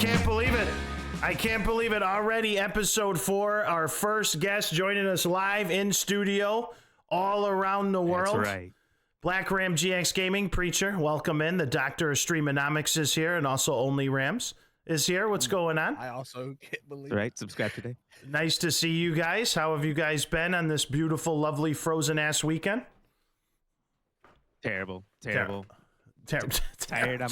can't believe it. I can't believe it. Already episode 4, our first guest joining us live in studio all around the world. That's right. BlackRamGX Gaming, Preacher, welcome in. The Doctor of Streamonomics is here, and also Only Rams is here. What's going on? I also can't believe it. Right, subscribe today. Nice to see you guys. How have you guys been on this beautiful, lovely, frozen-ass weekend? Terrible. Tired. I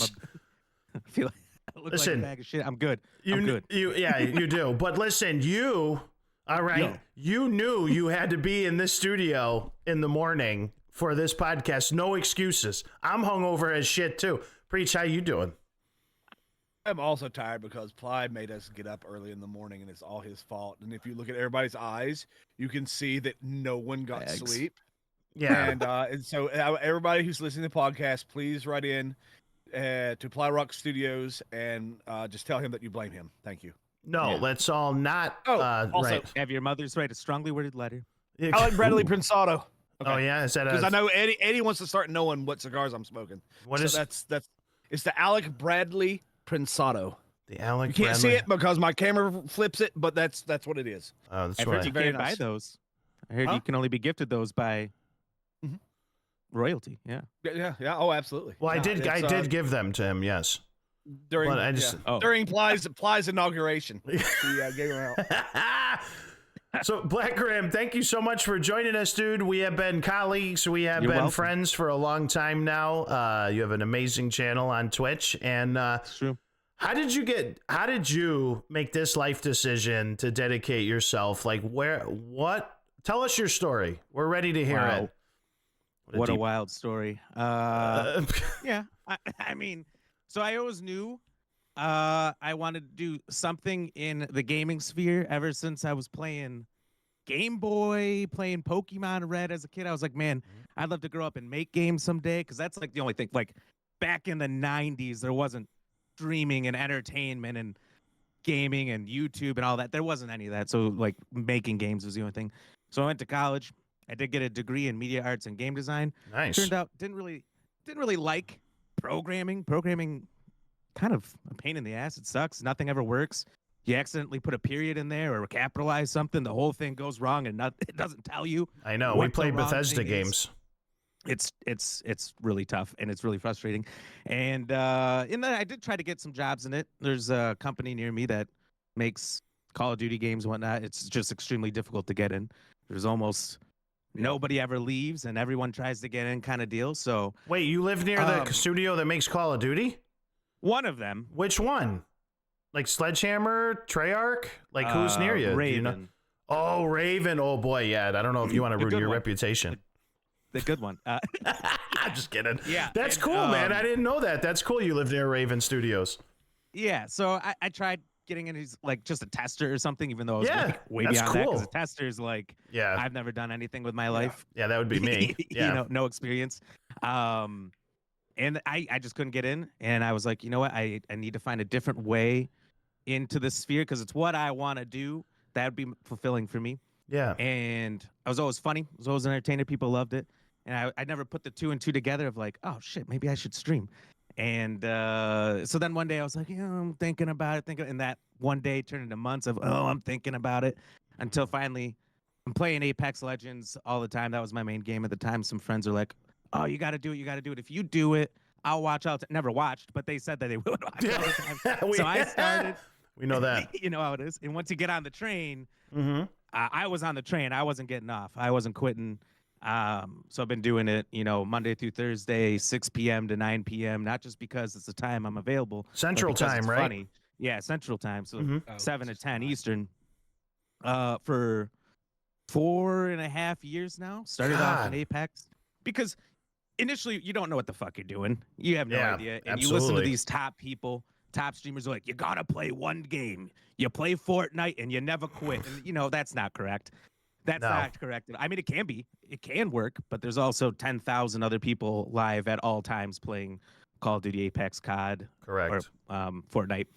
feel like I look Listen, like a bag of shit. I'm good. I'm good. You do. But listen, all right, Yo. you knew you had to be in this studio in the morning for this podcast. No excuses. I'm hungover as shit too. Preach, how you doing? I'm also tired because Ply made us get up early in the morning, and it's all his fault. And if you look at everybody's eyes, you can see that no one got sleep. Yeah. And so everybody who's listening to the podcast, please write in to Ply Rock Studios and just tell him that you blame him. Thank you. No, let's all not. Also, right. Have your mother's write a strongly worded letter. I like Bradley Prinsato. Oh yeah, is that because I know Eddie wants to start knowing what cigars I'm smoking. That's it's the Alec Bradley Prinsato. The Alec? You can't see it because my camera flips it, but that's what it is. Oh, that's I heard you right. can't buy those. I heard you can only be gifted those by royalty. Yeah. Yeah. Oh, absolutely. Well, I did give them to him. Yes. During But I just- during Ply's inauguration, he gave them out. So, Blackram, thank you so much for joining us, dude. We have been colleagues. We have You're been welcome. friends for a long time now. You have an amazing channel on Twitch. And It's true. how did you make this life decision to dedicate yourself? Like, tell us your story. We're ready to hear Wow. it. What a wild story. Yeah. I mean, so I always knew I wanted to do something in the gaming sphere ever since I was playing Game Boy, playing Pokemon Red as a kid. I was like, man, I'd love to grow up and make games someday, because that's like the only thing. Like back in the 90s, there wasn't streaming and entertainment and gaming and YouTube and all that. There wasn't any of that. So like making games was the only thing. So I went to college. I did get a degree in media arts and game design. Nice. Turned out didn't really like programming. Programming kind of a pain in the ass. It sucks. Nothing ever works. You accidentally put a period in there or capitalize something, the whole thing goes wrong, and it doesn't tell you. I know. what We the played wrong Bethesda thing is. games. It's really tough, and it's really frustrating. And then I did try to get some jobs in it. There's a company near me that makes Call of Duty games and whatnot. It's just extremely difficult to get in. There's almost nobody ever leaves, and everyone tries to get in, kind of deal. So Wait, you live near the studio that makes Call of Duty? one of them, Which one? Like Sledgehammer, Treyarch? Like who's near you? Raven. Do you know? Oh, Raven. Oh boy, yeah. I don't know if you want to The ruin good your one. reputation. the good one. I'm just kidding. Yeah, That's and, cool, man. I didn't know that. That's cool. You live near Raven Studios. Yeah, so I tried getting in as like just a tester or something, even though I was like, way that's beyond that, cool. because a tester is like, Yeah. I've never done anything with my life. Yeah, that would be me. Yeah. You know, no experience. And I just couldn't get in, and I was like, you know what, I need to find a different way into the sphere, because it's what I want to do. That would be fulfilling for me. Yeah. And I was always funny. I was always an entertainer. People loved it. And I never put the two and two together of like, oh shit, maybe I should stream. And so then one day I was like, yeah, I'm thinking about it. And that one day turned into months of, I'm thinking about it, until finally I'm playing Apex Legends all the time. That was my main game at the time. Some friends are like, oh, you got to do it. You got to do it. If you do it, I'll watch all the time. Never watched, but they said that they would watch all the time. So I started. We know that. You know how it is. And once you get on the train, Mm-hmm. I was on the train. I wasn't getting off. I wasn't quitting. So I've been doing it, Monday through Thursday, 6 p.m. to 9 p.m., not just because it's the time I'm available. but Central because time, it's right? Funny. Yeah, Central time. So Mhm. 7 to 10 Eastern. For 4.5 years now. Started off in God. Apex. Because initially, you don't know what the fuck you're doing. You have no Yeah, idea. And you listen to absolutely. these top people, top streamers are like, you got to play one game. You play Fortnite and you never quit. And, that's not correct. That's No. not correct. I mean, it can be. It can work. But there's also 10,000 other people live at all times playing Call of Duty, Apex, COD, Correct. or Fortnite.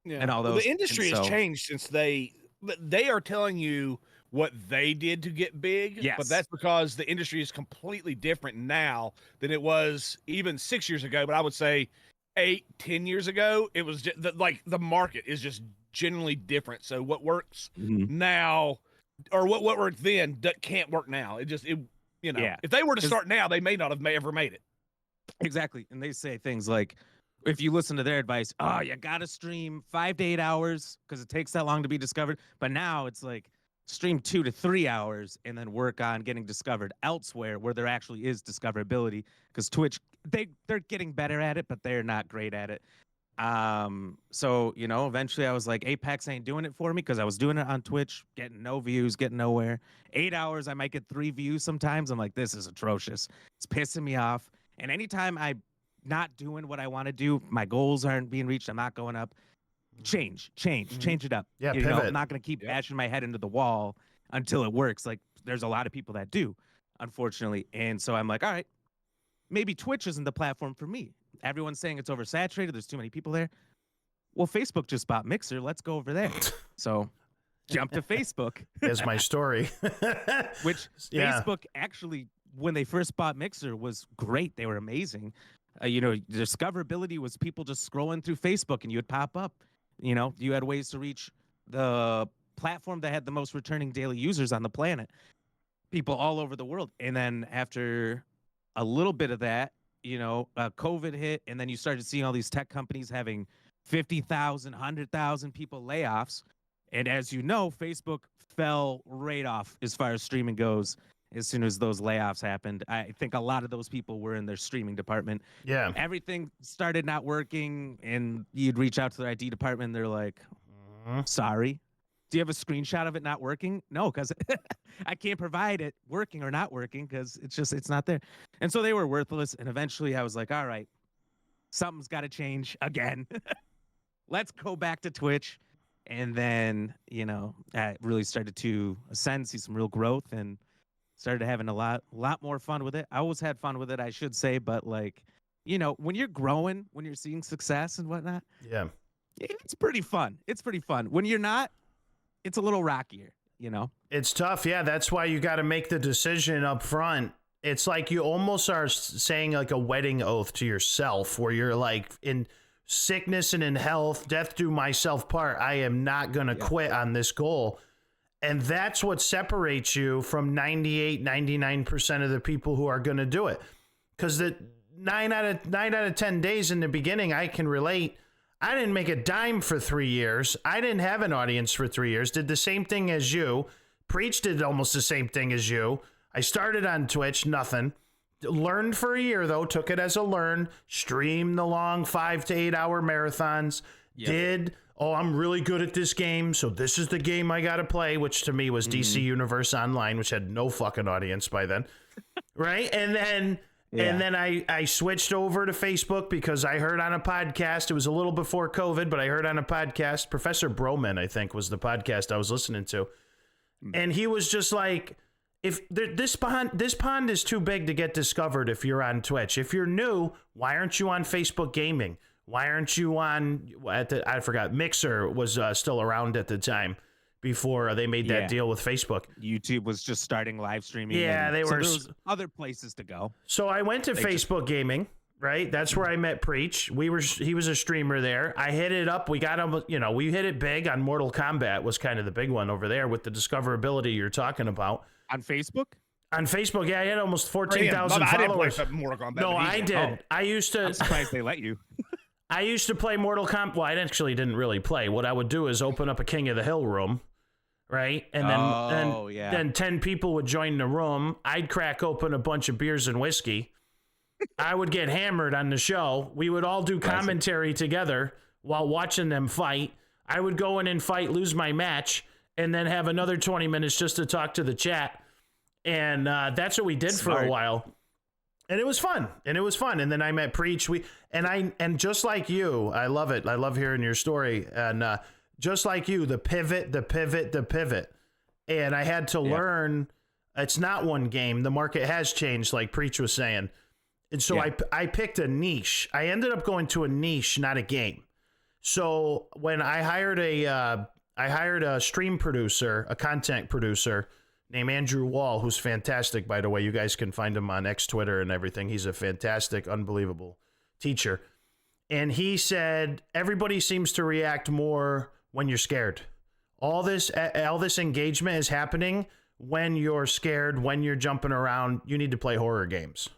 Yeah. And all Well, those. the industry And has so- changed since they are telling you what they did to get big. Yes. But that's because the industry is completely different now than it was even 6 years ago. But I would say 8-10 years ago, it was just like the market is just generally different. So what works now, or what worked then, can't work now. If they were to start now, they may not have ever made it. Exactly. And they say things like, if you listen to their advice, oh, you got to stream 5 to 8 hours because it takes that long to be discovered. But now it's like stream 2 to 3 hours and then work on getting discovered elsewhere where there actually is discoverability, because Twitch, they're getting better at it, but they're not great at it. So, eventually I was like, Apex ain't doing it for me, because I was doing it on Twitch, getting no views, getting nowhere. 8 hours, I might get 3 views sometimes. I'm like, this is atrocious. It's pissing me off. And anytime I'm not doing what I want to do, my goals aren't being reached, I'm not going up. Change it up. Yeah, I'm not going to keep bashing my head into the wall until it works. Like, there's a lot of people that do, unfortunately. And so I'm like, all right, maybe Twitch isn't the platform for me. Everyone's saying it's oversaturated. There's too many people there. Well, Facebook just bought Mixer. Let's go over there. So jump to Facebook. Is my story. Which Facebook actually, when they first bought Mixer, was great. They were amazing. Discoverability was people just scrolling through Facebook and you would pop up. You had ways to reach the platform that had the most returning daily users on the planet, people all over the world. And then after a little bit of that, COVID hit, and then you started seeing all these tech companies having 50,000, 100,000 people layoffs. And as you know, Facebook fell right off as far as streaming goes. As soon as those layoffs happened, I think a lot of those people were in their streaming department. Yeah. Everything started not working, and you'd reach out to their IT department, and they're like, sorry. Do you have a screenshot of it not working? No, because I can't provide it working or not working, because it's not there. And so they were worthless. And eventually I was like, all right, something's got to change again. Let's go back to Twitch. And then, I really started to ascend, see some real growth, and started having a lot more fun with it. I always had fun with it, I should say, but when you're growing, when you're seeing success and whatnot, it's pretty fun. It's pretty fun. When you're not, it's a little rockier, It's tough. Yeah, that's why you got to make the decision up front. It's like you almost are saying like a wedding oath to yourself, where you're like, in sickness and in health, death do myself part, I am not going to quit on this goal. And that's what separates you from 99% of the people who are going to do it. Because the 9 out of 10 days in the beginning, I can relate. I didn't make a dime for 3 years. I didn't have an audience for 3 years. Did the same thing as you. Preach did almost the same thing as you. I started on Twitch, nothing. Learned for a year, though. Took it as a learn. Streamed the long 5 to 8 hour marathons. Yep. I'm really good at this game, so this is the game I got to play, which to me was DC Universe Online, which had no fucking audience by then. Right? And then I switched over to Facebook because I heard on a podcast, it was a little before COVID, but I heard on a podcast, Professor Broman, I think, was the podcast I was listening to. And he was just like, this pond is too big to get discovered if you're on Twitch. If you're new, why aren't you on Facebook Gaming? Why aren't you on, I forgot, Mixer was still around at the time before they made that deal with Facebook. YouTube was just starting live streaming. Yeah, there was other places to go. So I went to Facebook Gaming, right? That's where I met Preach. He was a streamer there. I hit it up. We got him, we hit it big on Mortal Kombat was kind of the big one over there with the discoverability you're talking about. On Facebook? On Facebook, yeah, I had almost 14,000 followers. I didn't play Mortal Kombat. No, I did. Oh. I used to. I'm surprised they let you. I used to play Mortal Kombat. Well, I actually didn't really play. What I would do is open up a King of the Hill room, right? And then 10 people would join the room. I'd crack open a bunch of beers and whiskey. I would get hammered on the show. We would all do commentary together while watching them fight. I would go in and fight, lose my match, and then have another 20 minutes just to talk to the chat. And that's what we did for a while. And it was fun. And then I met Preach. And just like you, I love it. I love hearing your story. And just like you, the pivot. And I had to learn, it's not one game. The market has changed, like Preach was saying. And so I picked a niche. I ended up going to a niche, not a game. So when I hired a stream producer, a content producer named Andrew Wall, who's fantastic, by the way. You guys can find him on X, Twitter, and everything. He's a fantastic, unbelievable teacher. and he said everybody seems to react more when you're scared. All this engagement is happening when you're scared, when you're jumping around. You need to play horror games.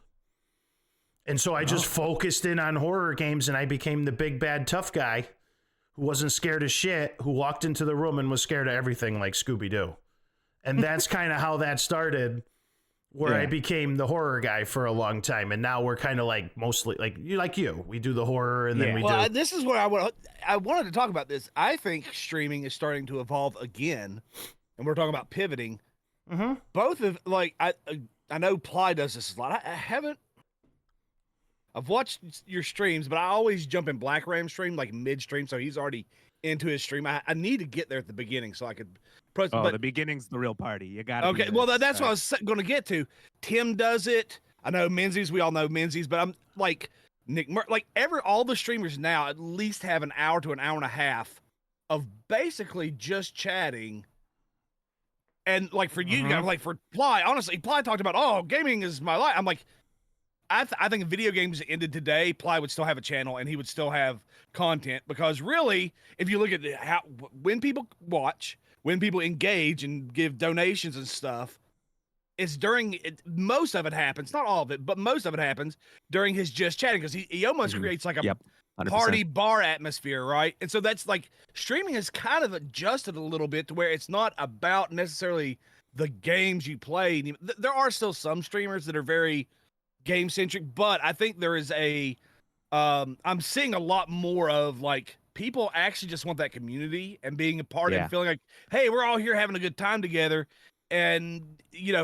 And so I just focused in on horror games, and I became the big bad tough guy who wasn't scared of shit, who walked into the room and was scared of everything like Scooby-Doo. And that's kind of how that started, where I became the horror guy for a long time. And now we're kind of like mostly like you. We do the horror, and then we do. This is what I wanted to talk about this. I think streaming is starting to evolve again, and we're talking about pivoting. Mm-hmm. Both of I know Ply does this a lot. I've watched your streams, but I always jump in BlackRam stream like mid-stream, so he's already into his stream. I need to get there at the beginning so I could. The begining's the real party. You got to. Okay, well that's what I was going to get to. Tim does it. I know Menzies. We all know Menzies, but I'm like Nick. All the streamers now at least have an hour to an hour and a half of basically just chatting. And like for you guys, like for Ply, honestly, Ply talked about, gaming is my life. I'm like, I think if video games ended today, Ply would still have a channel and he would still have content, because really, if you look at when people watch, when people engage and give donations and stuff, it's most of it happens, not all of it, but most of it happens during his just chatting, because he almost creates like a 100%. Party bar atmosphere, right? And so that's like streaming has kind of adjusted a little bit to where it's not about necessarily the games you play. There are still some streamers that are very game centric, but I think there is I'm seeing a lot more of like people actually just want that community and being a part of it, feeling like, hey, we're all here having a good time together, and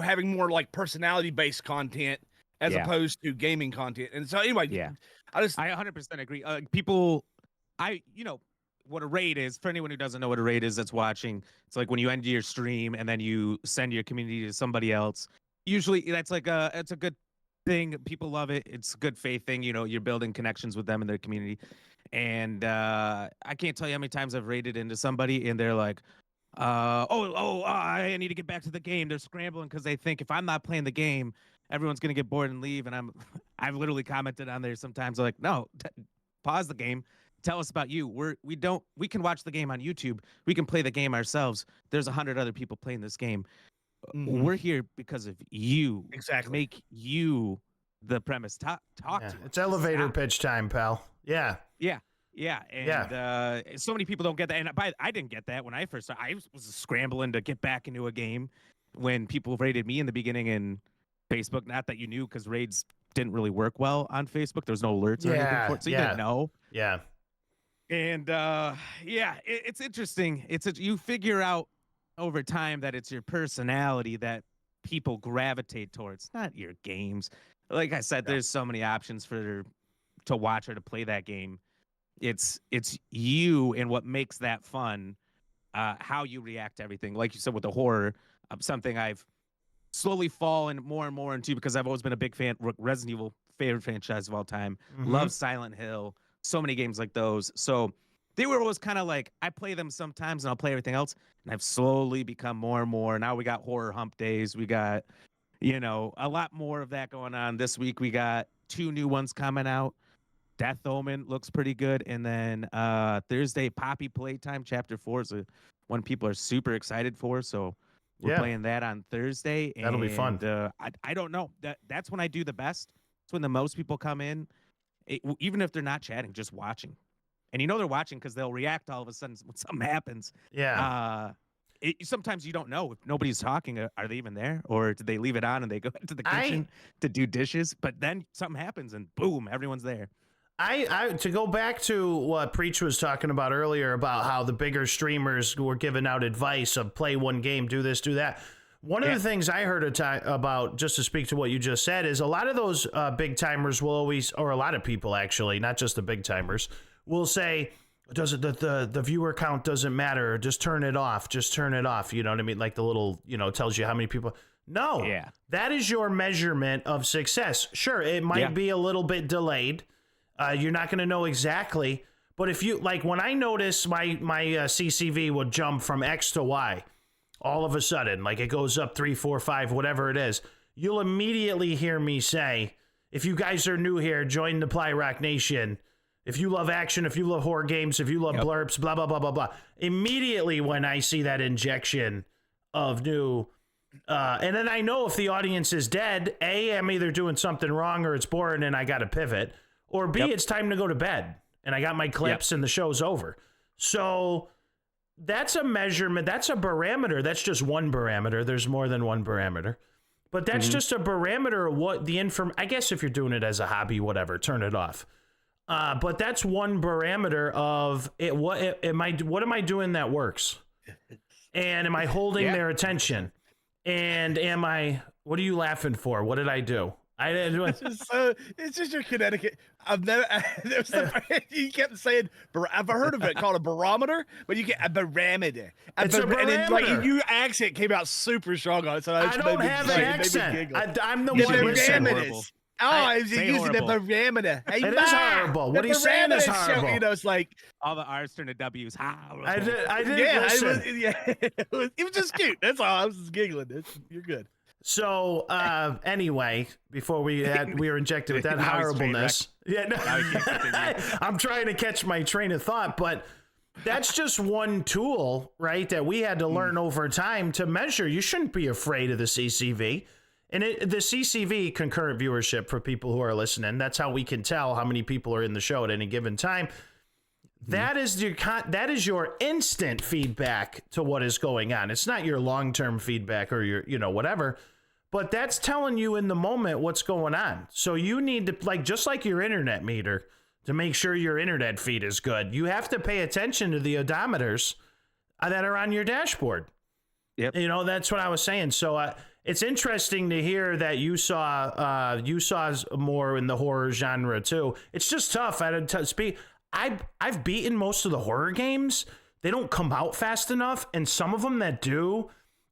having more like personality based content as opposed to gaming content. And so anyway, I 100% agree. What a raid is, for anyone who doesn't know what a raid is that's watching, it's like when you end your stream and then you send your community to somebody else. Usually that's like it's a good thing. People love it. It's a good faith thing. You're building connections with them and their community. And I can't tell you how many times I've raided into somebody and they're like, I need to get back to the game. They're scrambling because they think if I'm not playing the game, everyone's gonna get bored and leave. And I've literally commented on there sometimes like, no, pause the game. Tell us about you. We can watch the game on YouTube. We can play the game ourselves. There's 100 other people playing this game. We're here because of you. Exactly. Make you the premise. Talk to us. It's elevator pitch time, pal. Yeah. And so many people don't get that. And I didn't get that when I first started. I was scrambling to get back into a game when people raided me in the beginning in Facebook. Not that you knew, because raids didn't really work well on Facebook. There was no alerts or anything for it, so you didn't know. Yeah. And it's interesting. You figure out over time that it's your personality that people gravitate towards, not your games. Like I said, there's so many options to watch or to play that game. It's you and what makes that fun, how you react to everything. Like you said with the horror, something I've slowly fallen more and more into, because I've always been a big fan. Resident Evil, favorite franchise of all time. Love Silent Hill. So many games like those. So they were always kind of like, I play them sometimes and I'll play everything else. And I've slowly become more and more. Now we got horror hump days. We got, a lot more of that going on. This week we got 2 new ones coming out. Death Omen looks pretty good. And then Thursday, Poppy Playtime Chapter 4 is one people are super excited for. So we're playing that on Thursday. That'll be fun. I don't know. That's when I do the best. It's when the most people come in. Even if they're not chatting, just watching. And they're watching because they'll react all of a sudden when something happens. Yeah. Sometimes you don't know if nobody's talking. Are they even there? Or did they leave it on and they go into the kitchen to do dishes? But then something happens and boom, everyone's there. To go back to what Preach was talking about earlier about how the bigger streamers were giving out advice of play one game, do this, do that. One of the things I heard about, just to speak to what you just said, is a lot of those big timers will always, or a lot of people actually, not just the big timers, will say, the viewer count doesn't matter. Just turn it off. Just turn it off. You know what I mean? Like the little, tells you how many people. No, that is your measurement of success. Sure, it might be a little bit delayed. You're not going to know exactly. But if you, like when I notice my CCV would jump from X to Y, all of a sudden, like it goes up 3, 4, 5, whatever it is, you'll immediately hear me say, if you guys are new here, join the Ply Rock Nation. if you love action, if you love horror games, if you love blurps, blah, blah, blah, blah, blah. Immediately when I see that injection of new, and then I know if the audience is dead, A, I'm either doing something wrong or it's boring and I got to pivot, or B, it's time to go to bed and I got my clips and the show's over. So that's a measurement. That's a barometer. That's just one barometer. There's more than one barometer. But that's just a barometer of what the I guess if you're doing it as a hobby, whatever, turn it off. But that's one barometer of it. What am I doing that works? And am I holding their attention? And what are you laughing for? What did I do? It's just your Connecticut. You kept saying, I've heard of it called a barometer, but you get a barometer. It's a barometer. And then, like, your accent came out super strong on it. So I don't have an accent. I'm the one listening. I was using a barometer. Hey, it is horrible. What he's saying is horrible. You know, it's like all the R's turn to W's. Horrible. I did listen. It was just cute. That's all. I was just giggling. You're good. So anyway, before we were injected with that horribleness. Yeah, no, I'm trying to catch my train of thought, but that's just one tool, right? That we had to learn over time to measure. You shouldn't be afraid of the CCV. And the CCV, concurrent viewership, for people who are listening, that's how we can tell how many people are in the show at any given time. That is your instant feedback to what is going on. It's not your long-term feedback or your, whatever, but that's telling you in the moment what's going on. So you need to, just like your internet meter, to make sure your internet feed is good, you have to pay attention to the odometers that are on your dashboard. Yep. That's what I was saying. So it's interesting to hear that you saw more in the horror genre too. It's just tough. I've beaten most of the horror games. They don't come out fast enough, and some of them that do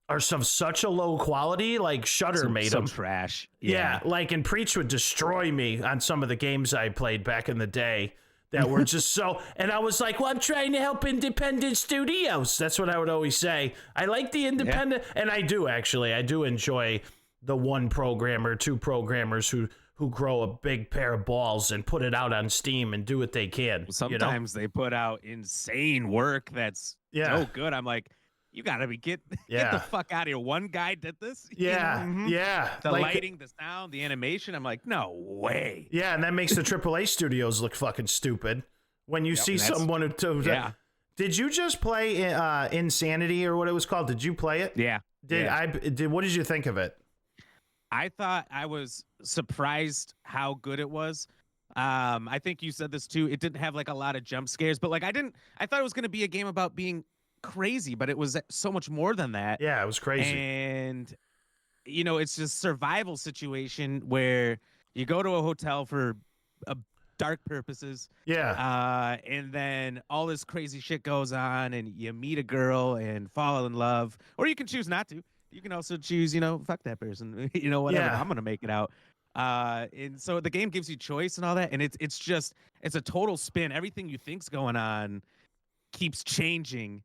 are of such a low quality. Like Shudder made them trash. Yeah, and Preach would destroy me on some of the games I played back in the day that were just so. And I was like, well, I'm trying to help independent studios. That's what I would always say. I like the independent, and I do actually. I do enjoy the one programmer, two programmers who grow a big pair of balls and put it out on Steam and do what they can. Sometimes they put out insane work that's so good. I'm like, you gotta get the fuck out of here. One guy did this. Yeah. The lighting, the sound, the animation. I'm like, no way. Yeah, and that makes the AAA studios look fucking stupid when you see someone who. Did you just play Insanity or what it was called? Did you play it? Yeah. What did you think of it? I thought I was surprised how good it was. I think you said this too. It didn't have a lot of jump scares, but I thought it was going to be a game about being crazy, but it was so much more than that. Yeah, it was crazy. And it's just survival situation where you go to a hotel for dark purposes. Yeah. And then all this crazy shit goes on and you meet a girl and fall in love, or you can choose not to. You can also choose, fuck that person, whatever. Yeah. I'm going to make it out. And so the game gives you choice and all that. And it's a total spin. Everything you think's going on keeps changing.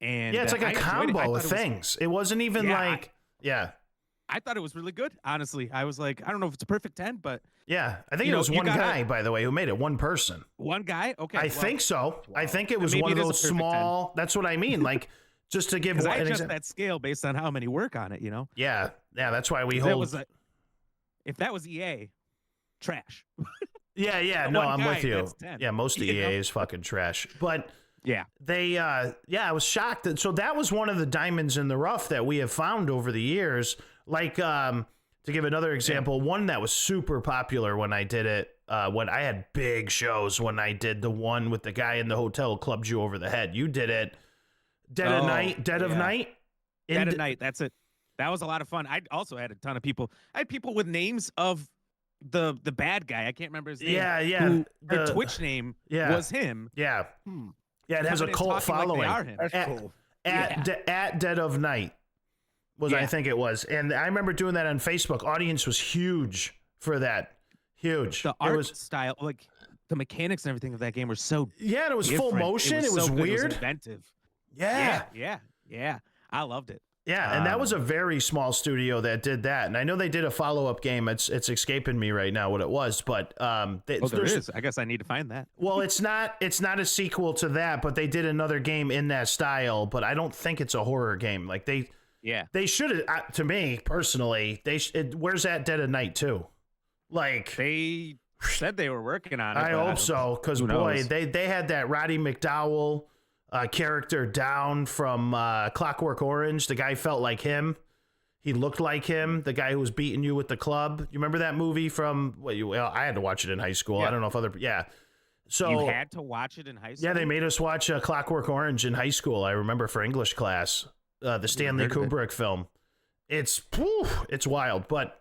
And it's like a combo of things. It wasn't even I thought it was really good. Honestly, I was like, I don't know if it's a perfect 10, but yeah, I think it was one guy, by the way, who made it. One person. One guy. Okay. I think so. Wow. I think it was one of those small, 10. That's what I mean. Just to give I adjust that scale based on how many work on it, Yeah. That's why we hold. If that was EA, trash. Yeah. No, I'm with you. Yeah, most of EA is fucking trash. But yeah, I was shocked. So that was one of the diamonds in the rough that we have found over the years. To give another example, one that was super popular when I did it, when I had big shows, when I did the one with the guy in the hotel who clubbed you over the head. You did it. Dead of Night. Dead of Night. That's it. That was a lot of fun. I also had a ton of people. I had people with names of the bad guy. I can't remember his name. Yeah. Their Twitch name was him. Yeah. Yeah, it has a cult following. That's cool. At Dead of Night I think it was. And I remember doing that on Facebook. Audience was huge for that. Huge. The art style, the mechanics and everything of that game were so Yeah, and it was different. full motion. It was weird. It was inventive. Yeah. Yeah. I loved it. Yeah, and that was a very small studio that did that. And I know they did a follow-up game. It's escaping me right now what it was, but there is. I guess I need to find that. Well, it's not a sequel to that, but they did another game in that style, but I don't think it's a horror game. Like they should have, to me personally, where's that Dead of Night 2? Like they said they were working on it. I hope so, because boy, they had that Roddy McDowell character down from Clockwork Orange. The guy felt like him. He looked like him. The guy who was beating you with the club. You remember that movie from? Well, I had to watch it in high school. Yeah. I don't know if other. Yeah. So you had to watch it in high school. Yeah, they made us watch Clockwork Orange in high school. I remember for English class, the Stanley Kubrick film. It's wild, but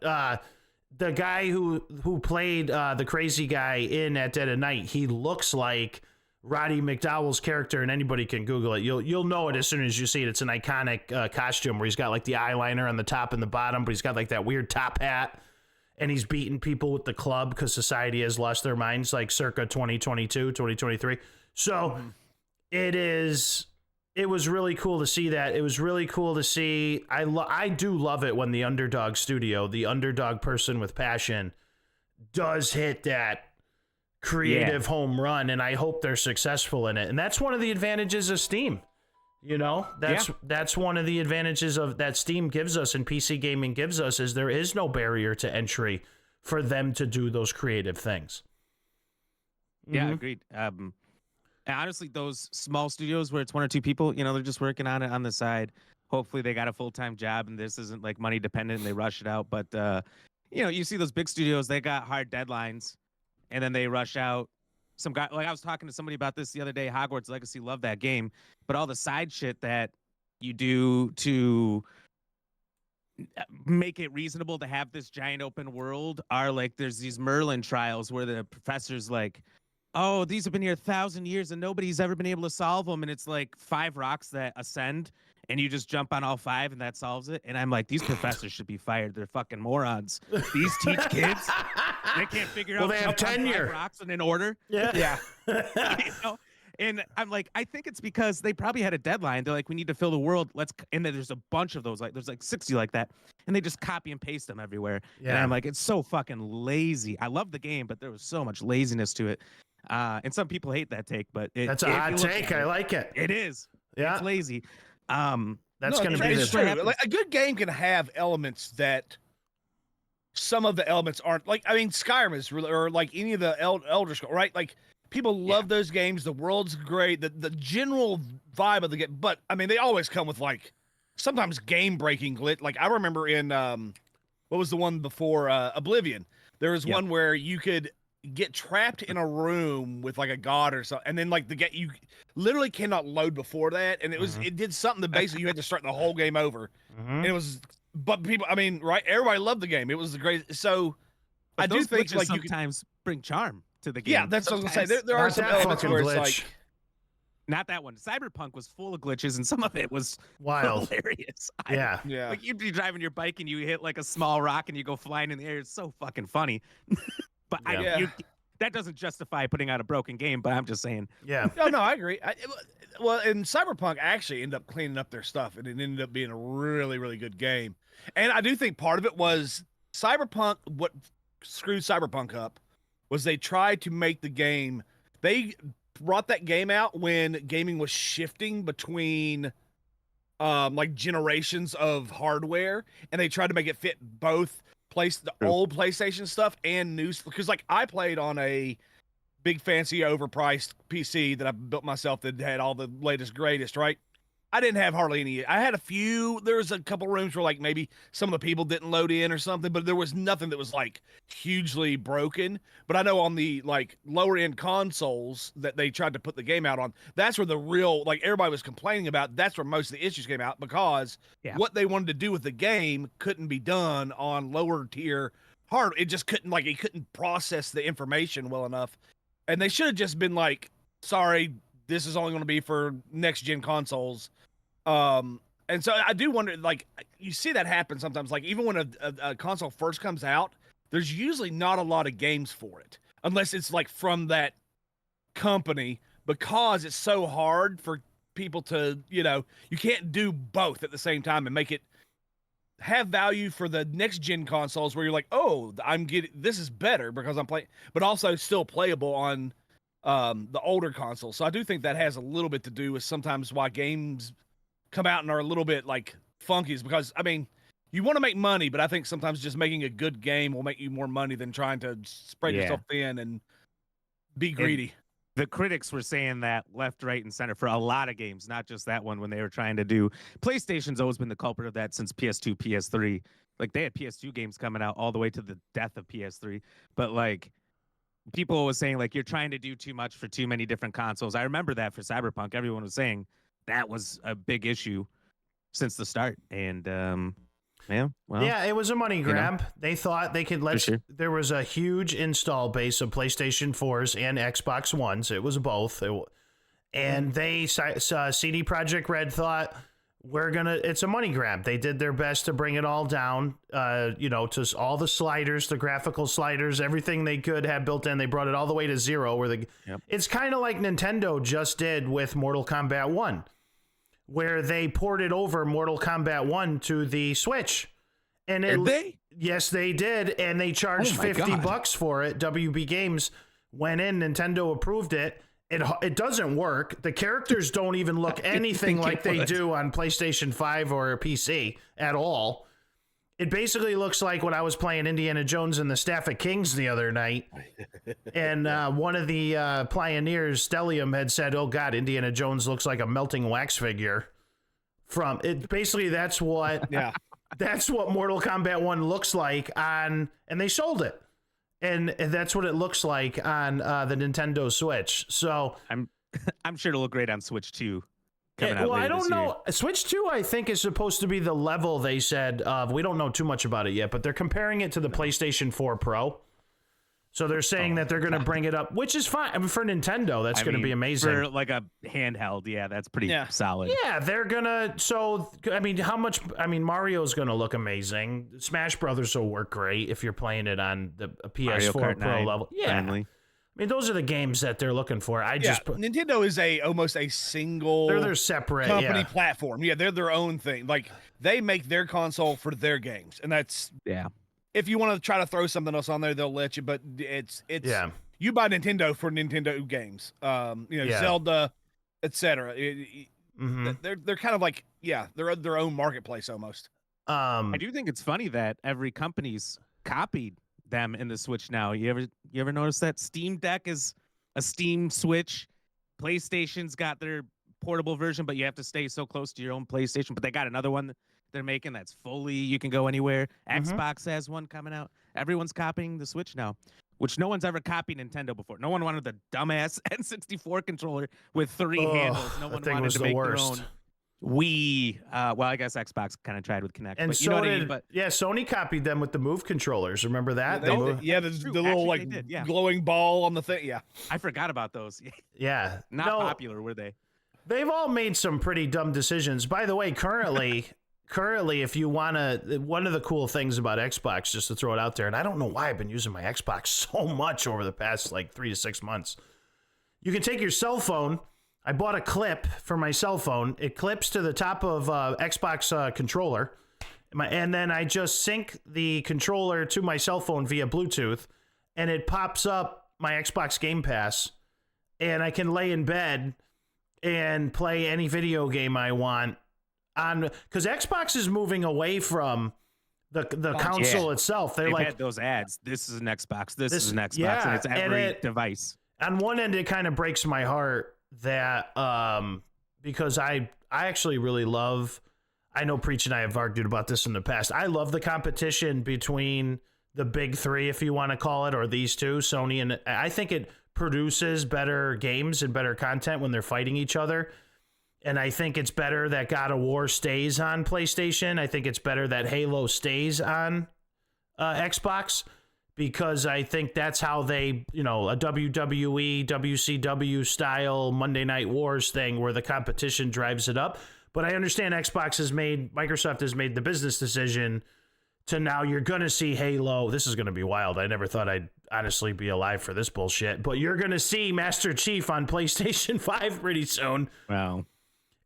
the guy who played the crazy guy in At Dead of Night, he looks like Roddy McDowell's character, and anybody can Google it. You'll know it as soon as you see it. It's an iconic costume where he's got like the eyeliner on the top and the bottom, but he's got like that weird top hat, and he's beating people with the club because society has lost their minds, like circa 2022, 2023. So it was really cool to see that. It was really cool to see. I do love it when the underdog studio, the underdog person with passion, does hit that creative home run, and I hope they're successful in it. And that's one of the advantages of Steam. You know, that's one of the advantages of that Steam gives us and PC gaming gives us, is there is no barrier to entry for them to do those creative things. Yeah, agreed. And honestly, those small studios where it's one or two people, you know, they're just working on it on the side. Hopefully they got a full-time job and this isn't like money dependent and they rush it out. But, you know, you see those big studios, they got hard deadlines and then they rush out. Some guy, like I was talking to somebody about this the other day, Hogwarts Legacy, love that game, but all the side shit that you do to make it reasonable to have this giant open world are like, there's these Merlin trials where the professor's like, oh, these have been here 1,000 years and nobody's ever been able to solve them. And it's like 5 rocks that ascend and you just jump on all 5 and that solves it. And I'm like, these professors should be fired. They're fucking morons. These teach kids. They can't figure out. Well, they have tenure. 5 rocks in order. Yeah. You know? And I'm like, I think it's because they probably had a deadline. They're like, we need to fill the world. And then there's a bunch of those. Like, there's like 60 like that. And they just copy and paste them everywhere. Yeah. And I'm like, it's so fucking lazy. I love the game, but there was so much laziness to it. And some people hate that take, but that's a hot take. I like it. It is. Yeah. It's lazy. That's going to be true. Like, a good game can have elements that some of the elements aren't. Like, I mean, Skyrim is really, or like any of the Elder Scrolls, right? Like, people love those games. The world's great. The general vibe of the game, but I mean, they always come with like sometimes game breaking glitch. Like I remember in what was the one before Oblivion? There was one where you could get trapped in a room with like a god or something, and then like you literally cannot load before that, and it did something that basically you had to start the whole game over, and it was. But people, I mean, right? Everybody loved the game. It was the great. So but I do think like sometimes bring charm to the game. Yeah, that's what I was gonna say. There are some elements where it's like. Not that one. Cyberpunk was full of glitches, and some of it was wild, hilarious. Yeah. Like you'd be driving your bike and you hit like a small rock and you go flying in the air. It's so fucking funny. But that doesn't justify putting out a broken game. But I'm just saying. Yeah. No, I agree. Well, and Cyberpunk actually ended up cleaning up their stuff, and it ended up being a really, really good game. And I do think part of it was Cyberpunk. What screwed Cyberpunk up was they tried to make the game. They brought that game out when gaming was shifting between like generations of hardware, and they tried to make it fit both old PlayStation stuff and new, because like I played on a big fancy overpriced PC that I built myself that had all the latest greatest, right? I didn't have hardly any. I had a few. There was a couple rooms where like maybe some of the people didn't load in or something, but there was nothing that was like hugely broken. But I know on the like lower end consoles that they tried to put the game out on, that's where the real, like everybody was complaining about. That's where most of the issues came out, because what they wanted to do with the game couldn't be done on lower tier hardware. It just couldn't, like, it couldn't process the information well enough. And they should have just been like, sorry, this is only going to be for next gen consoles. And so I do wonder, like, you see that happen sometimes, like even when a console first comes out, there's usually not a lot of games for it, unless it's like from that company, because it's so hard for people to, you can't do both at the same time and make it have value for the next gen consoles where you're like, oh, this is better because I'm playing, but also still playable on the older consoles. So I do think that has a little bit to do with sometimes why games come out and are a little bit like funky, is because, I mean, you want to make money, but I think sometimes just making a good game will make you more money than trying to spread yourself thin and be greedy. The critics were saying that left, right, and center for a lot of games, not just that one when they were trying to do. PlayStation's always been the culprit of that since PS2, PS3. Like, they had PS2 games coming out all the way to the death of PS3. But, like, people were saying, like, you're trying to do too much for too many different consoles. I remember that for Cyberpunk. Everyone was saying that was a big issue since the start. And, yeah, it was a money grab. They thought they could there was a huge install base of PlayStation 4s and Xbox Ones. It was both. And they CD Projekt Red thought, it's a money grab. They did their best to bring it all down, to all the sliders, the graphical sliders, everything they could have built in. They brought it all the way to zero. It's kind of like Nintendo just did with Mortal Kombat 1. Where they ported over Mortal Kombat 1 to the Switch. And did they? Yes, they did. And they charged $50 for it. WB Games went in, Nintendo approved it. It doesn't work. The characters don't even look anything like they do on PlayStation 5 or PC at all. It basically looks like when I was playing Indiana Jones and the Staff of Kings the other night. And one of the pioneers, Stellium, had said, oh, God, Indiana Jones looks like a melting wax figure. Basically, that's what Mortal Kombat 1 looks like and they sold it. And that's what it looks like on the Nintendo Switch. So I'm sure it'll look great on Switch 2. I don't know. Switch 2, I think, is supposed to be the level they said of. We don't know too much about it yet, but they're comparing it to the PlayStation 4 Pro. So they're saying that they're going to bring it up, which is fine. I mean, for Nintendo, that's going to be amazing. For like a handheld, that's pretty solid. Yeah, they're going to. So, I mean, Mario's going to look amazing. Smash Brothers will work great if you're playing it on the PS4 Pro level. Yeah. Finally. I mean, those are the games that they're looking for. Nintendo is almost a single. They're their separate company platform. Yeah, they're their own thing. Like they make their console for their games, and that's If you want to try to throw something else on there, they'll let you. But it's you buy Nintendo for Nintendo games. Zelda, etc. They're kind of like they're their own marketplace almost. I do think it's funny that every company's copied them in the Switch now. You ever notice that Steam Deck is a Steam Switch? PlayStation's got their portable version, but you have to stay so close to your own PlayStation. But they got another one they're making that's fully, you can go anywhere. Xbox has one coming out. Everyone's copying the Switch now, which no one's ever copied Nintendo before. No one wanted the dumbass N64 controller with 3 handles. No one wanted to make their own Wii. Well, I guess Xbox kind of tried with Kinect. And but you know what I mean? Sony copied them with the Move controllers. Remember that? The little glowing ball on the thing. Yeah, I forgot about those. Yeah, not popular, were they? They've all made some pretty dumb decisions. By the way, currently, if you want to, one of the cool things about Xbox, just to throw it out there, and I don't know why I've been using my Xbox so much over the past 3 to 6 months. You can take your cell phone. I bought a clip for my cell phone. It clips to the top of Xbox controller. And then I just sync the controller to my cell phone via Bluetooth. And it pops up my Xbox Game Pass. And I can lay in bed and play any video game I want. Because Xbox is moving away from the console itself. They've had those ads. This is an Xbox. This is an Xbox. Yeah, and it's every device. On one end, it kind of breaks my heart that because I actually really love, I know Preach and I have argued about this in the past. I love the competition between the big three, if you want to call it, or these two, Sony, and I think it produces better games and better content when they're fighting each other. And I think it's better that God of War stays on PlayStation. I think it's better that Halo stays on Xbox. Because I think that's how they, a WWE, WCW style Monday Night Wars thing where the competition drives it up. But I understand Microsoft has made the business decision to now you're going to see Halo. This is going to be wild. I never thought I'd honestly be alive for this bullshit. But you're going to see Master Chief on PlayStation 5 pretty soon. Wow.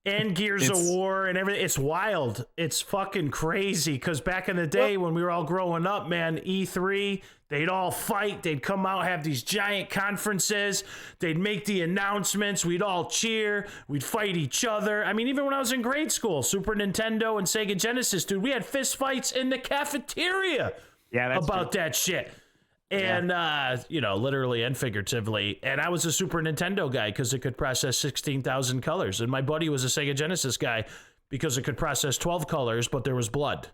and Gears of War and everything. It's wild. It's fucking crazy. Because back in the day when we were all growing up, man, E3, they'd all fight. They'd come out, have these giant conferences. They'd make the announcements. We'd all cheer. We'd fight each other. I mean, even when I was in grade school, Super Nintendo and Sega Genesis, dude, we had fist fights in the cafeteria about that shit. And, literally and figuratively. And I was a Super Nintendo guy because it could process 16,000 colors. And my buddy was a Sega Genesis guy because it could process 12 colors, but there was blood.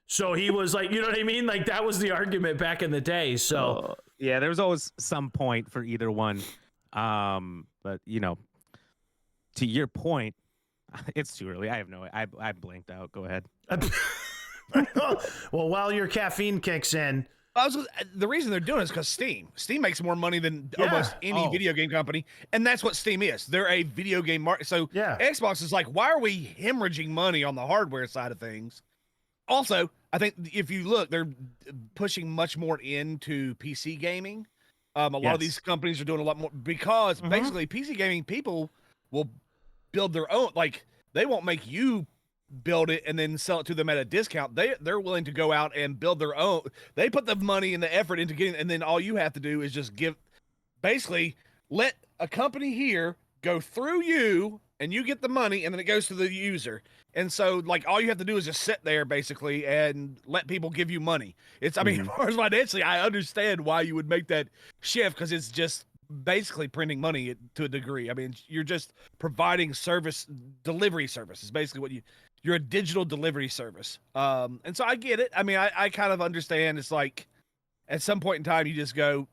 So he was like, you know what I mean? Like, that was the argument back in the day. So, there was always some point for either one. But, to your point, it's too early. I have no, I blanked out. Go ahead. Well, while your caffeine kicks in, the reason they're doing it is because Steam makes more money than almost any video game company, and that's what Steam is. They're a video game market. So Xbox is like, why are we hemorrhaging money on the hardware side of things? Also, I think if you look, they're pushing much more into PC gaming. A lot of these companies are doing a lot more because basically PC gaming people will build their own. Like, they won't make you build it and then sell it to them at a discount. They're willing to go out and build their own. They put the money and the effort into getting, and then all you have to do is just let a company here go through you, and you get the money, and then it goes to the user. And so, like, all you have to do is just sit there basically and let people give you money. It's, I mean, as far as financially, I understand why you would make that shift, because it's just basically printing money to a degree. I mean, you're just providing delivery service is basically you're a digital delivery service. And so I get it. I mean, I kind of understand. It's like, at some point in time, you just go,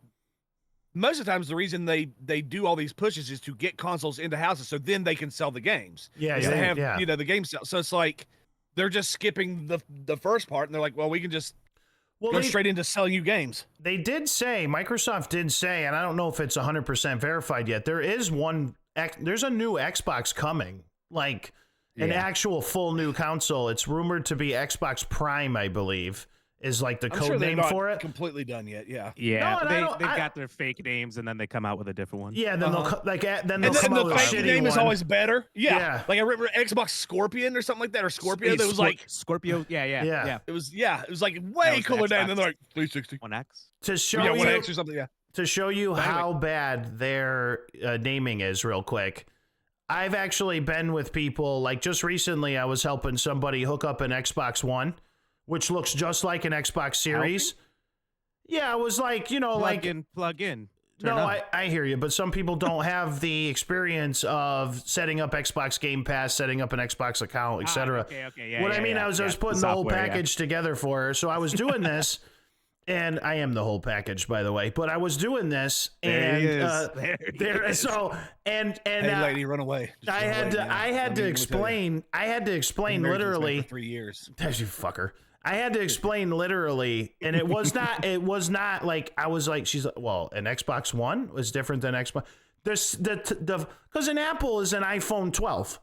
most of the times the reason they do all these pushes is to get consoles into houses so then they can sell the games. They have the game sell. So it's like, they're just skipping the first part, and they're like, well, we can just go straight into selling you games. Microsoft did say, and I don't know if it's 100% verified yet, there's a new Xbox coming, like an actual full new console. It's rumored to be Xbox Prime, I believe, is like the code name for it. Completely done yet? Yeah. They've got their fake names, and then they come out with a different one. Yeah, then they'll come out with a fake shitty name one. is always better. Yeah. Like I remember Xbox Scorpion or something like that, or Scorpio. That was like Scorpio. Yeah. It was like way cooler name than like 360. 1X to show 1X or something. Yeah. To show you how bad their naming is, real quick. I've actually been with people, like just recently I was helping somebody hook up an Xbox One, which looks just like an Xbox Series. Yeah, it was like, plug in. I hear you, but some people don't have the experience of setting up Xbox Game Pass, setting up an Xbox account, etc. Okay. What I mean, I was putting the whole package together for her, so I was doing this. And I am the whole package, by the way. But I was doing this, and hey, lady, run away. I had to explain literally for 3 years. You fucker. I had to explain literally, and it was not like I was like, she's like, well, an Xbox One was different than Xbox. There's because an Apple is an iPhone 12.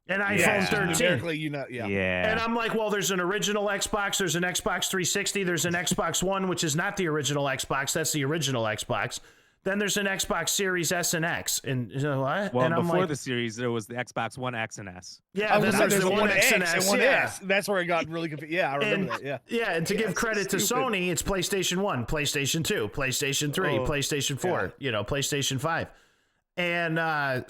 An iPhone 13. And I'm like, well, there's an original Xbox, there's an Xbox 360, there's an Xbox One, which is not the original Xbox, that's the original Xbox. Then there's an Xbox Series S and X. And what? Well, and before the series, there was the Xbox One X and S. Yeah, there's the One X and S. That's where it got really confused. Yeah, I remember that. Yeah, and to give credit to Sony, it's PlayStation 1, PlayStation 2, PlayStation 3, PlayStation 4, PlayStation 5. And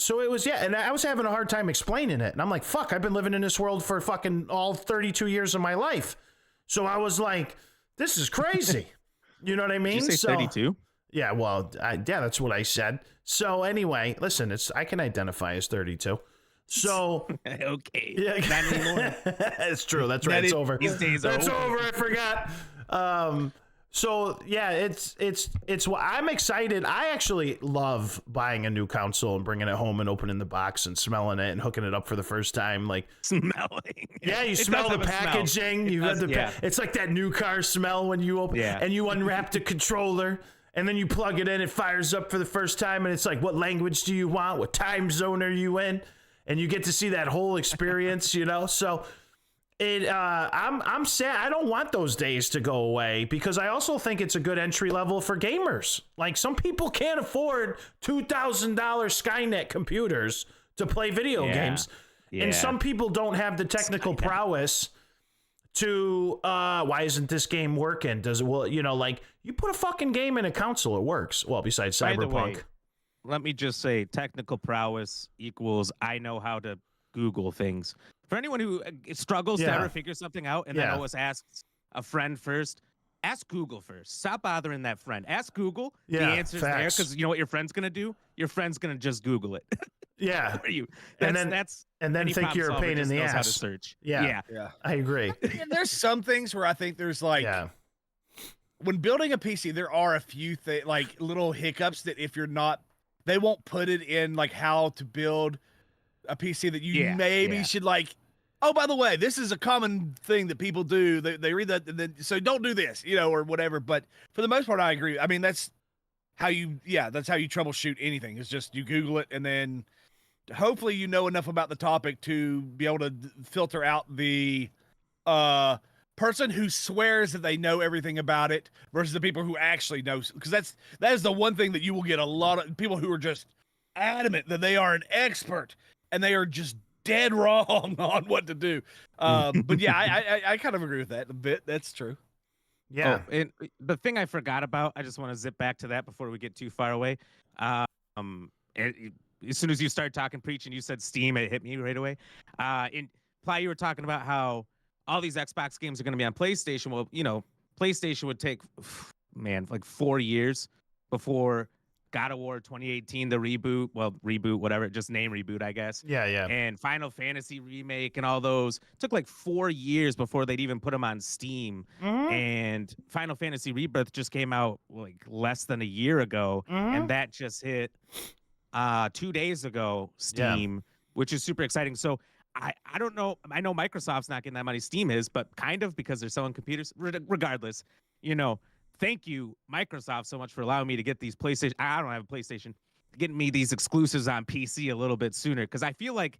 so it was, and I was having a hard time explaining it. And I'm like, fuck, I've been living in this world for fucking all 32 years of my life. So I was like, this is crazy. You know what I mean? Did you say 32? Yeah, well, that's what I said. So anyway, listen, I can identify as 32. So okay, yeah, not anymore. It's true. That's right. It's over. These days that's over. I forgot. So yeah, it's I'm excited. I actually love buying a new console and bringing it home and opening the box and smelling it and hooking it up for the first time. Like smelling. Yeah, you smell the packaging. It's like that new car smell when you open and you unwrap the controller and then you plug it in. It fires up for the first time and it's like, what language do you want? What time zone are you in? And you get to see that whole experience, So. I'm sad. I don't want those days to go away because I also think it's a good entry level for gamers. Like some people can't afford $2,000 Skynet computers to play video games. And some people don't have the technical prowess to why isn't this game working? Does it, well, you know, like you put a fucking game in a console, it works. Well, besides Cyberpunk. By the way, let me just say technical prowess equals I know how to Google things. For anyone who struggles to ever figure something out and then always asks a friend first, ask Google first. Stop bothering that friend. Ask Google. The answer's there, because you know what your friend's gonna do? Your friend's gonna just Google it. Yeah. For you. And then think you're a pain in the ass. How to search. Yeah. I agree. And there's some things where I think there's like when building a PC, there are a few like little hiccups that if you're not, they won't put it in like how to build a PC that you maybe should like. Oh, by the way, this is a common thing that people do. They read that, and then, so don't do this, you know, or whatever. But for the most part, I agree. I mean, that's how you troubleshoot anything. It's just you Google it, and then hopefully you know enough about the topic to be able to filter out the person who swears that they know everything about it versus the people who actually know. Because that is the one thing that you will get a lot of people who are just adamant that they are an expert, and they are just dead wrong on what to do. But yeah, I kind of agree with that a bit. That's true. Yeah. Oh, and the thing I forgot about, I just want to zip back to that before we get too far away. As soon as you started talking preaching, you said Steam, it hit me right away. In Ply, you were talking about how all these Xbox games are going to be on PlayStation. Well, you know, PlayStation would take, man, like 4 years before God of War 2018, the reboot, whatever, just name reboot, I guess. Yeah. And Final Fantasy remake and all those took like 4 years before they'd even put them on Steam. And Final Fantasy Rebirth just came out like less than a year ago, and that just hit 2 days ago, Steam, which is super exciting. So I don't know. I know Microsoft's not getting that money. Steam is, but kind of, because they're selling computers. Regardless, you know. Thank you, Microsoft, so much for allowing me to get these PlayStation. I don't have a PlayStation. Getting me these exclusives on PC a little bit sooner, because I feel like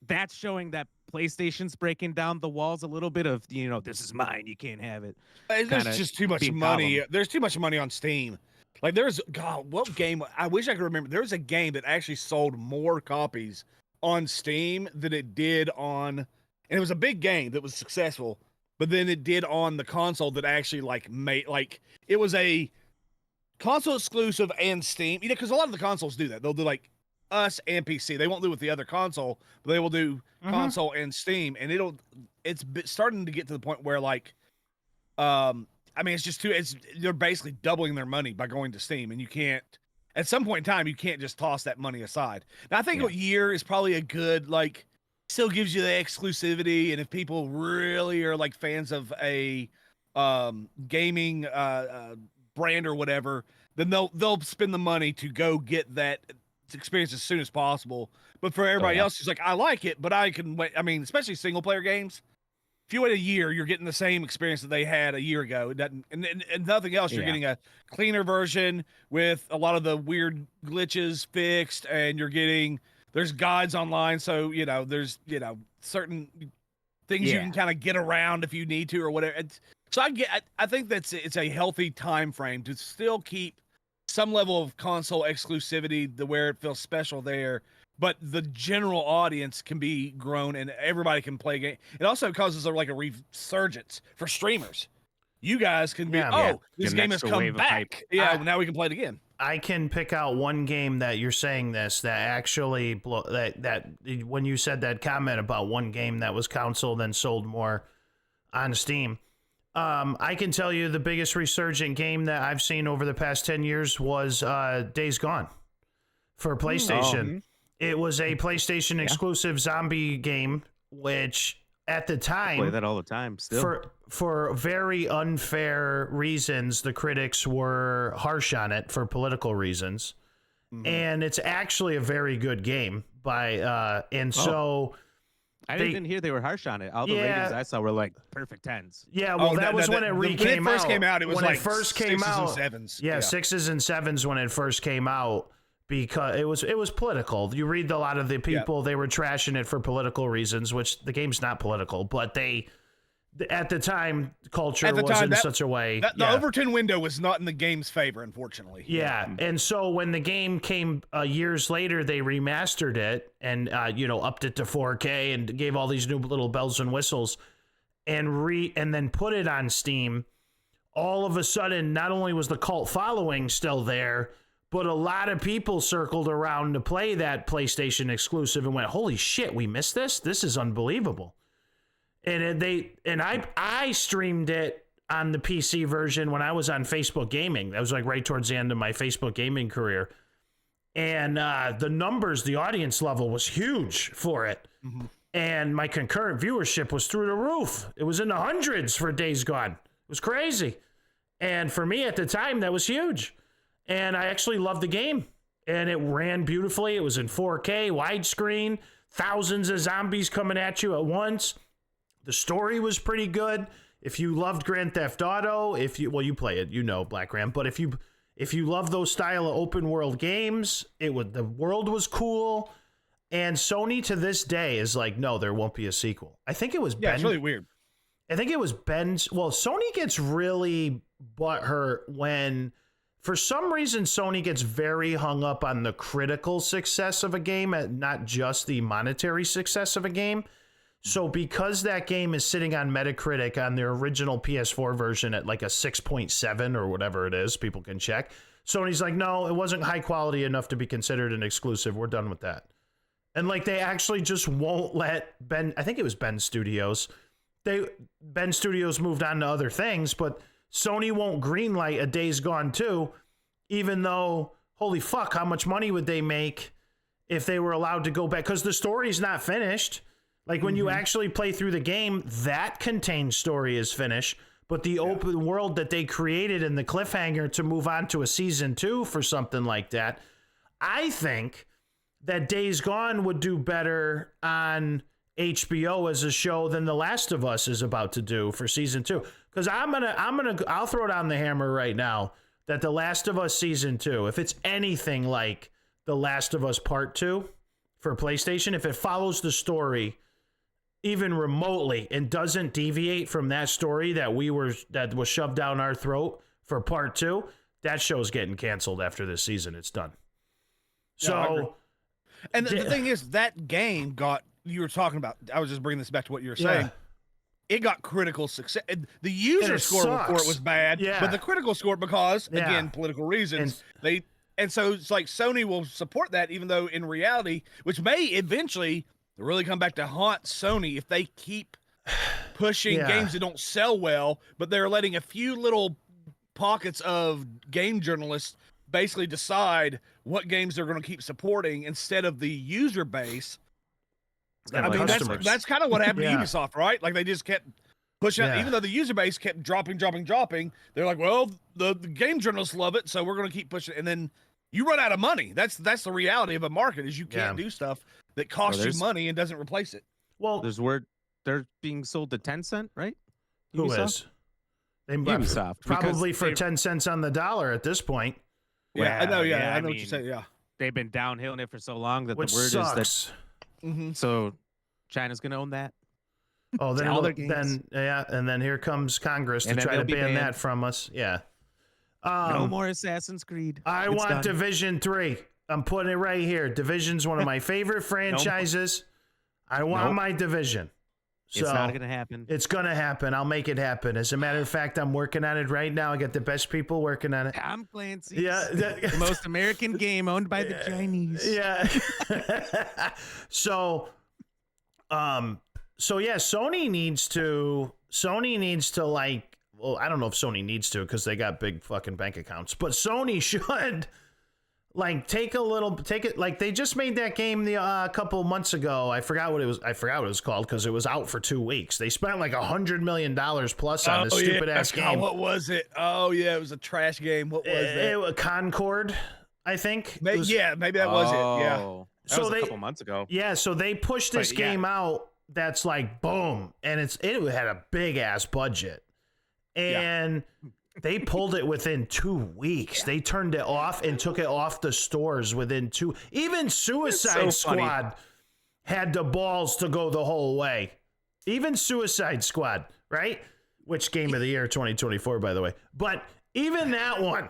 that's showing that PlayStation's breaking down the walls a little bit of, you know, this is mine, you can't have it. There's just too much money. There's too much money on Steam. Like what game? I wish I could remember. There was a game that actually sold more copies on Steam than it did on, and it was a big game that was successful. But then it did on the console that actually it was a console exclusive and Steam. You know, because a lot of the consoles do that. They'll do like us and PC. They won't do it with the other console, but they will do console and Steam. And it's starting to get to the point where like, I mean, they're basically doubling their money by going to Steam, and you can't. At some point in time, you can't just toss that money aside. Now, I think a year is probably a good like. Still gives you the exclusivity, and if people really are like fans of a gaming brand or whatever, then they'll spend the money to go get that experience as soon as possible. But for everybody else who's like, I like it, but I can wait. I mean, especially single player games. If you wait a year, you're getting the same experience that they had a year ago. It doesn't, and nothing else. You're getting a cleaner version with a lot of the weird glitches fixed, and you're getting. There's guides online, so you know there's certain things you can kind of get around if you need to or whatever. So I think it's a healthy time frame to still keep some level of console exclusivity to where it feels special there, but the general audience can be grown and everybody can play a game. It also causes like a resurgence for streamers. You guys can be this game has come back. Yeah, now we can play it again. I can pick out one game that you're saying this that actually that when you said that comment about one game that was console then sold more on Steam. I can tell you the biggest resurgent game that I've seen over the past 10 years was Days Gone for PlayStation. It was a PlayStation exclusive zombie game, which at the time, I play that all the time still. For very unfair reasons, the critics were harsh on it for political reasons. And it's actually a very good game so I didn't hear they were harsh on it. All the ratings I saw were like perfect 10s. Yeah, well, that was when it came out. It was when like it first came 6s out, and 7s. Yeah, 6s and 7s when it first came out, because it was political. You read a lot of the people, they were trashing it for political reasons, which the game's not political, but they at the time, culture At the was time, in such a way. The Overton window was not in the game's favor, unfortunately. Yeah, and so when the game came years later, they remastered it and upped it to 4K and gave all these new little bells and whistles, and then put it on Steam. All of a sudden, not only was the cult following still there, but a lot of people circled around to play that PlayStation exclusive and went, "Holy shit, we missed this! This is unbelievable." And I streamed it on the PC version when I was on Facebook Gaming. That was like right towards the end of my Facebook gaming career. And the numbers, the audience level was huge for it. Mm-hmm. And my concurrent viewership was through the roof. It was in the hundreds for Days Gone. It was crazy. And for me at the time, that was huge. And I actually loved the game. And it ran beautifully. It was in 4K, widescreen, thousands of zombies coming at you at once. The story was pretty good. If you loved Grand Theft Auto, you play it, BlackRam, but if you love those style of open world games, the world was cool. And Sony to this day is like, no, there won't be a sequel. I think it was Ben. It's really weird. I think it was Ben's. Well, Sony gets really butthurt when, for some reason, Sony gets very hung up on the critical success of a game and not just the monetary success of a game. So because that game is sitting on Metacritic on their original PS4 version at like a 6.7 or whatever it is, people can check. Sony's like, no, it wasn't high quality enough to be considered an exclusive. We're done with that. And like they actually just won't let Ben, I think it was Ben Studios. Ben Studios moved on to other things, but Sony won't greenlight a Days Gone 2, even though, holy fuck, how much money would they make if they were allowed to go back? Because the story's not finished. Like when you actually play through the game, that contained story is finished, but the open world that they created in the cliffhanger to move on to a season 2 for something like that, I think that Days Gone would do better on HBO as a show than The Last of Us is about to do for season 2. Because I'll throw down the hammer right now that The Last of Us season 2, if it's anything like The Last of Us Part 2 for PlayStation, if it follows the story even remotely and doesn't deviate from that story that was shoved down our throat for Part 2, that show's getting canceled after this season. It's done. So, and the thing is, that game you were talking about, I was just bringing this back to what you were saying. It got critical success. The user score for it was bad, but the critical score, because again, political reasons, and so it's like Sony will support that, even though in reality, which may eventually really come back to haunt Sony if they keep pushing games that don't sell well, but they're letting a few little pockets of game journalists basically decide what games they're going to keep supporting instead of the user base. I mean, that's kind of what happened to Ubisoft, right? Like they just kept pushing out, even though the user base kept dropping. They're like, well, the game journalists love it, so we're going to keep pushing it. And then you run out of money. That's the reality of a market, is you can't do stuff that costs you money and doesn't replace it. Well, there's word they're being sold to Tencent, right? Who is? Ubisoft. Probably for 10 cents on the dollar at this point. Yeah, I know. Yeah, I know what you say. Yeah, they've been downhilling it for so long that which the word sucks. is that. So China's gonna own that. Oh, and then here comes Congress to try to ban that from us. Yeah. No more Assassin's Creed. I want Division 3. I'm putting it right here. Division's one of my favorite franchises. I want my Division. So it's not going to happen. It's going to happen. I'll make it happen. As a matter of fact, I'm working on it right now. I got the best people working on it. Tom Clancy's the most American game owned by the Chinese. Yeah. So Sony needs to like, well, I don't know if Sony needs to because they got big fucking bank accounts, but Sony should like take it. Like they just made that game a couple months ago. I forgot what it was called because it was out for 2 weeks. They spent like $100 million plus on this stupid ass game. What was it? Oh yeah, it was a trash game. What was it? Concord, I think. Maybe that was it. Yeah. That was a couple months ago. Yeah, so they pushed this game out. That's like boom, and it had a big ass budget, and they pulled it within 2 weeks. They turned it off and took it off the stores within 2. Even Suicide Squad had the balls to go the whole way. Even Suicide Squad, right? Which game of the year 2024, by the way. But even that one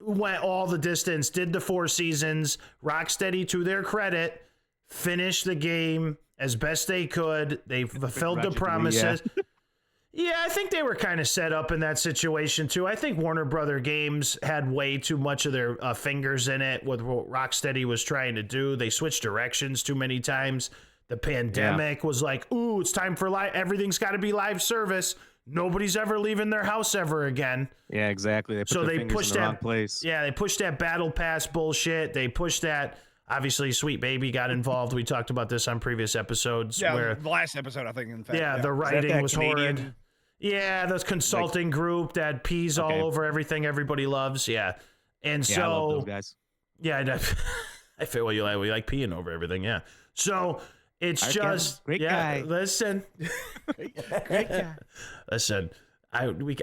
went all the distance, did the 4 seasons. Rocksteady, to their credit, finished the game as best they could. They fulfilled the promises. Yeah, I think they were kind of set up in that situation too. I think Warner Brother Games had way too much of their fingers in it with what Rocksteady was trying to do. They switched directions too many times. The pandemic was like, ooh, it's time for live. Everything's got to be live service. Nobody's ever leaving their house ever again. Yeah, exactly. They put their fingers in the wrong place. Yeah, they pushed that battle pass bullshit. They pushed that. Obviously, Sweet Baby got involved. We talked about this on previous episodes. Yeah, where the last episode, I think, in fact. Yeah, the writing was Canadian? horrid. Yeah, this consulting group that pees all over everything everybody loves. Yeah. And so, I love those guys. Yeah, I feel we like peeing over everything. Yeah. So it's just great guy. Listen, Great guy. listen. Are we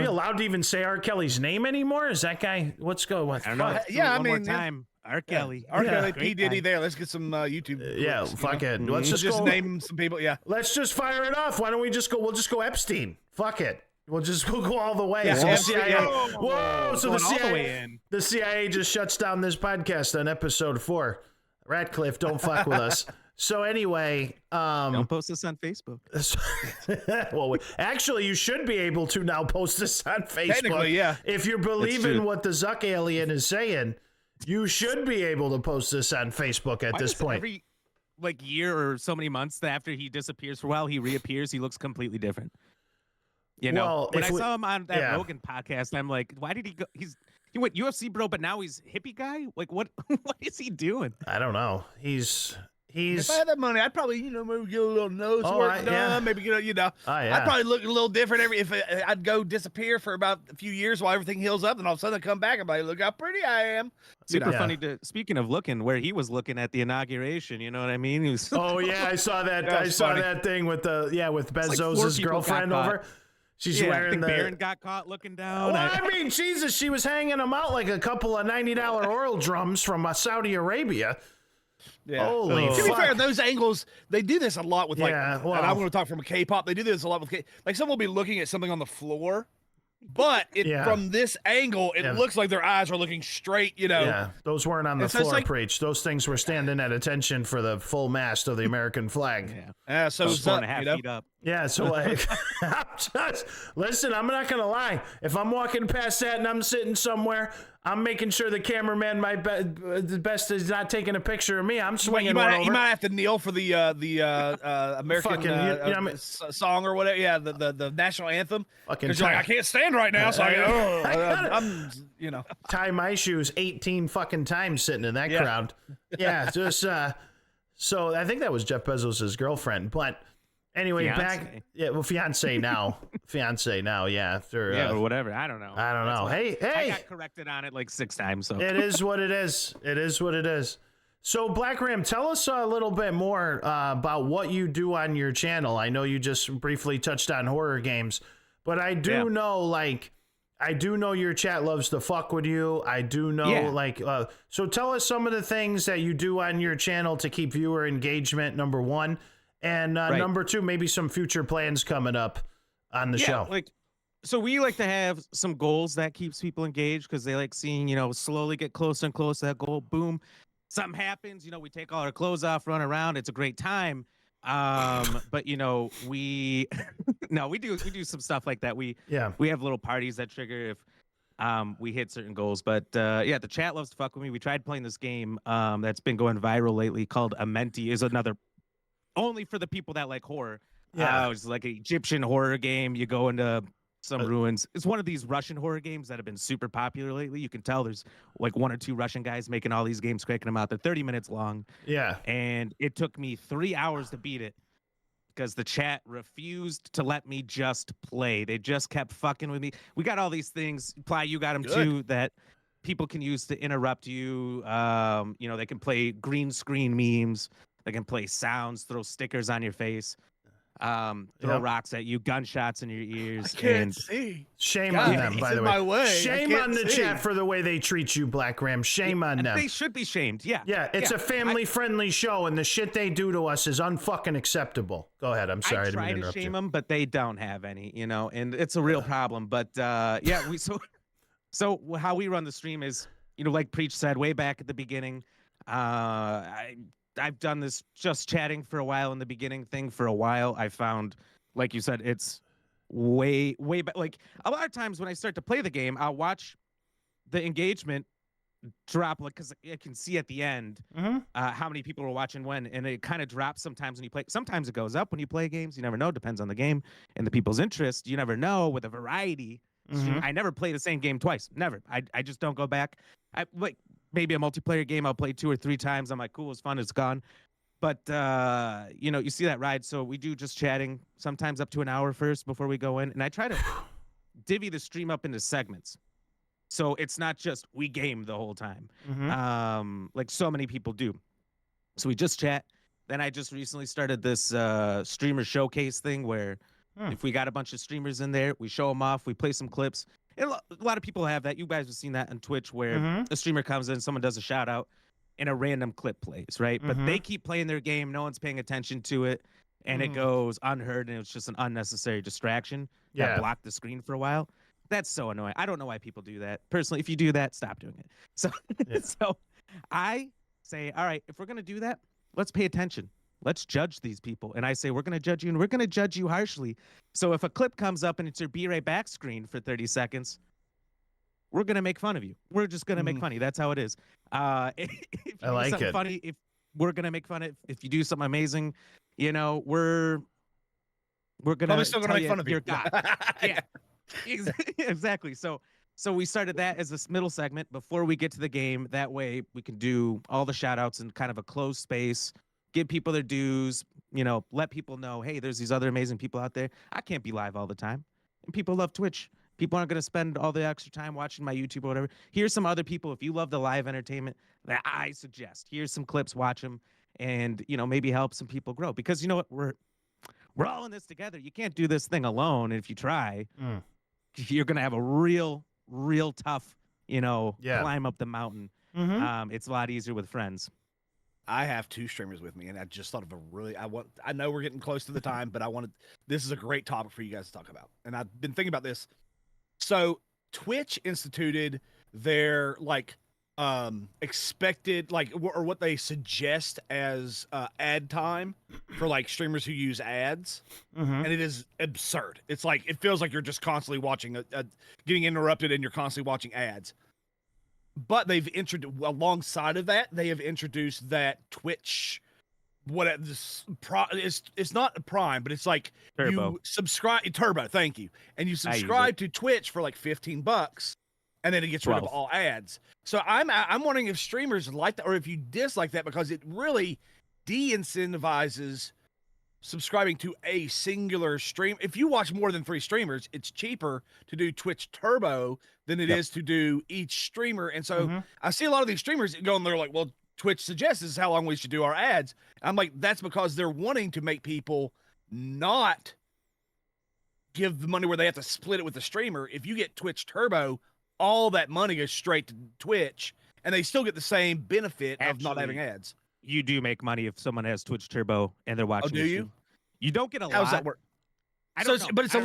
allowed to even say R. Kelly's name anymore? Is that guy? What's going on? I don't know. Yeah, I One mean, more time. R. Kelly. R. Kelly, P. Great Diddy guy. there. Let's get some YouTube. Yeah, clips, fuck you it. know? Let's just go. name some people. Yeah. Let's just fire it off. Why don't we just go? We'll just go Epstein. Fuck it. We'll go all the way. Yeah, So the Epstein, CIA. yeah. Whoa! So the Going all the CIA. way in. The CIA just shuts down this podcast on episode 4. Ratcliffe, don't fuck with us. So anyway, Don't post this on Facebook. well, actually, you should be able to now post this on Facebook. Technically, yeah. If you're believing true. what the Zuck alien is saying, you should be able to post this on Facebook at Why this does point. Every year or so many months after he disappears for a while, he reappears. He looks completely different. You know, Well, when if I we- saw him on that yeah. Rogan podcast, I'm like, why did he go? He went UFC bro, but now he's hippie guy. Like, what? What is he doing? I don't know. He's. If I had that money, I'd probably, maybe get a little nose work done. yeah. Maybe get, Oh, yeah. I'd probably look a little different if I'd go disappear for about a few years while everything heals up, and all of a sudden I come back and be like, look how pretty I am. Super Yeah. funny. Speaking of looking, where he was looking at the inauguration, you know what I mean? He was. Oh yeah, I saw that. That I was saw funny. that thing with with like 4 Bezos' people girlfriend got over. caught. She's I wearing think the. Barron got caught looking down. Well, I mean, Jesus, she was hanging them out like a couple of $90 oil drums from Saudi Arabia. Yeah. Holy To be fuck. fair, those angles, they do this a lot with Yeah, well- and I'm going to talk from a K-pop. They do this a lot with like someone will be looking at something on the floor, but from this angle, it looks like their eyes are looking straight, Yeah, those weren't on the And so it's floor, like- preach. Those things were standing at attention for the full mast of the American flag. Yeah. So it's 4.5 feet up. Yeah, so like, listen, I'm not gonna lie. If I'm walking past that and I'm sitting somewhere, I'm making sure the cameraman, the best is not taking a picture of me. I'm swinging you one might, over. you might have to kneel for the American Fucking, song or whatever. Yeah, the national anthem. Fucking Because you're like, I can't stand right now, so I'm tie my shoes 18 fucking times sitting in that crowd. Yeah, just so I think that was Jeff Bezos' girlfriend, but anyway, fiance now, yeah, after, or whatever. I don't know. I don't know. Hey, I got corrected on it like 6 times. So it is what it is. It is what it is. So Black Ram, tell us a little bit more about what you do on your channel. I know you just briefly touched on horror games, but I do know your chat loves to fuck with you. I do know so tell us some of the things that you do on your channel to keep viewer engagement, number 1. And number 2, maybe some future plans coming up on the show. So we like to have some goals that keeps people engaged because they like seeing, slowly get closer and closer to that goal. Boom. Something happens, we take all our clothes off, run around. It's a great time. But we we do some stuff like that. We have little parties that trigger if we hit certain goals. But the chat loves to fuck with me. We tried playing this game that's been going viral lately called Amenti. Is another only for the people that like horror. It's like an Egyptian horror game. You go into some ruins. It's one of these Russian horror games that have been super popular lately. You can tell there's like 1 or 2 Russian guys making all these games, cranking them out. They're 30 minutes long. Yeah. And it took me 3 hours to beat it because the chat refused to let me just play. They just kept fucking with me. We got all these things. Ply, you got them too, that people can use to interrupt you. They can play green screen memes. They can play sounds, throw stickers on your face. throw rocks at you, gunshots in your ears. I can't see. Shame on them, by the way. Shame on the see. chat for the way they treat you, BlackRam. Shame on them. They should be shamed. Yeah. Yeah, it's a family-friendly show, and the shit they do to us is unfucking acceptable. Go ahead. I'm sorry. I try to shame them, but they don't have any, and it's a real problem. But so how we run the stream is, like Preach said way back at the beginning, I've done this just chatting for a while in the beginning thing for a while. I found, like you said, it's way back. Like a lot of times when I start to play the game, I'll watch the engagement drop, like, because I can see at the end how many people are watching when, and it kind of drops sometimes when you play. Sometimes it goes up when you play games. You never know. Depends on the game and the people's interest. You never know with a variety. I never play the same game twice. Never. I just don't go back. I like maybe a multiplayer game I'll play 2 or 3 times. I'm like, cool, it's fun, it's gone. But you see that ride. So we do just chatting, sometimes up to an hour first before we go in, and I try to divvy the stream up into segments. So it's not just we game the whole time, like so many people do. So we just chat. Then I just recently started this streamer showcase thing where if we got a bunch of streamers in there, we show them off, we play some clips. And a lot of people have that. You guys have seen that on Twitch where a streamer comes in, someone does a shout out, and a random clip plays, right? But they keep playing their game, no one's paying attention to it, and it goes unheard, and it's just an unnecessary distraction that blocked the screen for a while. That's so annoying. I don't know why people do that. Personally, if you do that, stop doing it. So, so I say, all right, if we're going to do that, let's pay attention. Let's judge these people. And I say, we're going to judge you, and we're going to judge you harshly. So if a clip comes up and it's your Be Right Back screen for 30 seconds, we're going to make fun of you. We're just going to make fun of you. That's how it is. If you I like do something it. funny, if we're going to make fun of, if you do something amazing, we're going to probably still going to make fun of you. You're God. Yeah. Exactly. So we started that as this middle segment before we get to the game. That way we can do all the shout outs in kind of a closed space, give people their dues, let people know, hey, there's these other amazing people out there. I can't be live all the time. And people love Twitch. People aren't going to spend all the extra time watching my YouTube or whatever. Here's some other people. If you love the live entertainment that I suggest, here's some clips, watch them, and, maybe help some people grow. Because you know what? We're all in this together. You can't do this thing alone. And if you try, you're going to have a real tough, climb up the mountain. It's a lot easier with friends. I have 2 streamers with me, and I just thought of I know we're getting close to the time, but this is a great topic for you guys to talk about. And I've been thinking about this. So Twitch instituted their expected, or what they suggest as ad time for streamers who use ads. And it is absurd. It's it feels like you're just constantly watching getting interrupted, and you're constantly watching ads. But they've introduced, alongside of that, they have introduced that Twitch, it's not a Prime, but it's Turbo. You subscribe, Turbo, thank you. And you subscribe to Twitch for $15, and then it gets rid of all ads. So I'm wondering if streamers like that, or if you dislike that, because it really de-incentivizes subscribing to a singular stream. If you watch more than 3 streamers, it's cheaper to do Twitch Turbo than it is to do each streamer. And so I see a lot of these streamers going, they're like, well, Twitch suggests this is how long we should do our ads. I'm like, that's because they're wanting to make people not give the money where they have to split it with the streamer. If you get Twitch Turbo, all that money goes straight to Twitch, and they still get the same benefit of not having ads. You do make money if someone has Twitch Turbo and they're watching. Oh, do you? You don't get a lot. How does that work? I don't know. But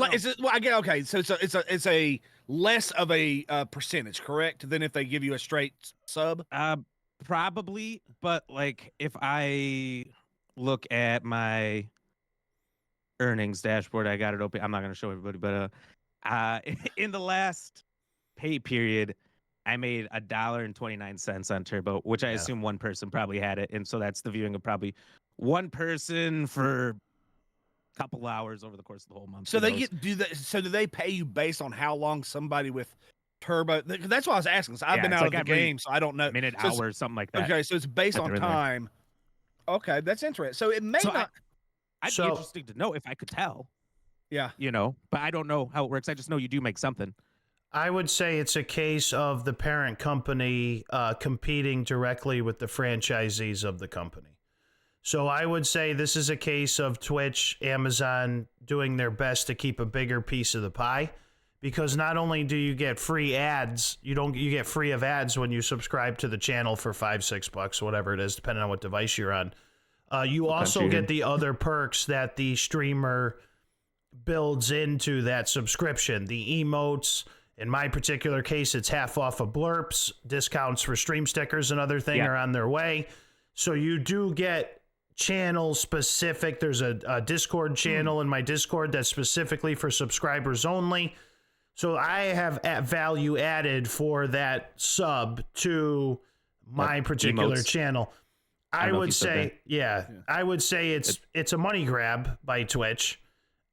I get okay. So it's a less of a percentage, correct, than if they give you a straight sub. Probably, but if I look at my earnings dashboard, I got it open. I'm not going to show everybody, but in the last pay period, I made $1.29 on Turbo, which I assume one person probably had it, and so that's the viewing of probably one person for a couple hours over the course of the whole month. So do they pay you based on how long somebody with Turbo? That's what I was asking. So I've been out of the game, so I don't know. Minute, hour, something like that. Okay, so it's based on time. Okay, that's interesting. So it may not. I'd be interested to know if I could tell. Yeah. But I don't know how it works. I just know you do make something. I would say it's a case of the parent company competing directly with the franchisees of the company. So I would say this is a case of Twitch, Amazon doing their best to keep a bigger piece of the pie, because not only do you get free ads, you get free of ads when you subscribe to the channel for $5-6, whatever it is, depending on what device you're on. You also get the other perks that the streamer builds into that subscription. The emotes, in my particular case, it's half off of blurps, discounts for stream stickers and other things are on their way. So you do get channel specific. There's a Discord channel in my Discord that's specifically for subscribers only. So I have value added for that sub to my particular channel. I would say, I would say it's a money grab by Twitch.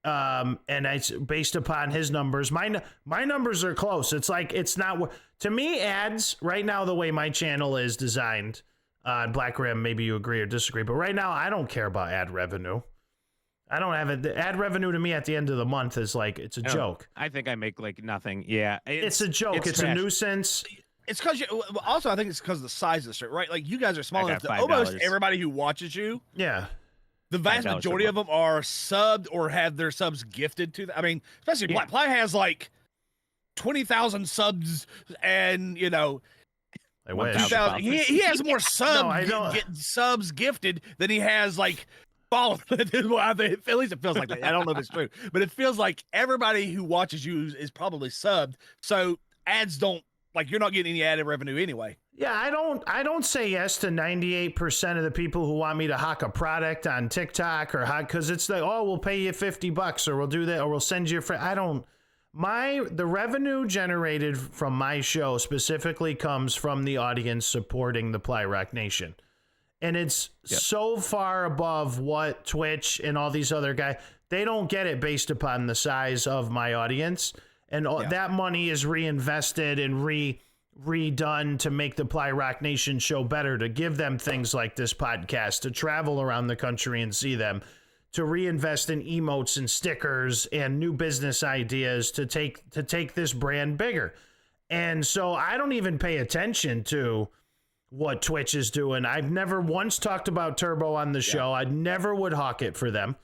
And it's based upon his numbers. My numbers are close. It's like, it's not, to me, ads right now, the way my channel is designed, BlackRam, maybe you agree or disagree, but right now I don't care about ad revenue. I don't have it. The ad revenue to me at the end of the month is like, it's a joke. I think I make like nothing. Yeah. It's a joke. It's a nuisance. It's because also I think it's because of the size of the stream, right? Like you guys are small enough that almost everybody who watches you, the vast majority of them are subbed or have their subs gifted to them. I mean, especially Ply has like 20,000 subs, and you know, he has more subs gifted than he has like followers. At least it feels like that. I don't know if it's true, but it feels like everybody who watches you is probably subbed. So ads don't, like, you're not getting any added revenue anyway. Yeah, I don't say yes to 98% of the people who want me to hawk a product on TikTok or because it's like, oh, we'll pay you $50 or we'll do that or we'll send you the revenue generated from my show specifically comes from the audience supporting the Ply Rock Nation. And it's so far above what Twitch and all these other guys, they don't get it based upon the size of my audience. And that money is reinvested and redone to make the Ply Rock Nation show better, to give them things like this podcast, to travel around the country and see them, to reinvest in emotes and stickers and new business ideas to take this brand bigger. And so I don't even pay attention to what Twitch is doing. I've never once talked about Turbo on the show. I never would hawk it for them,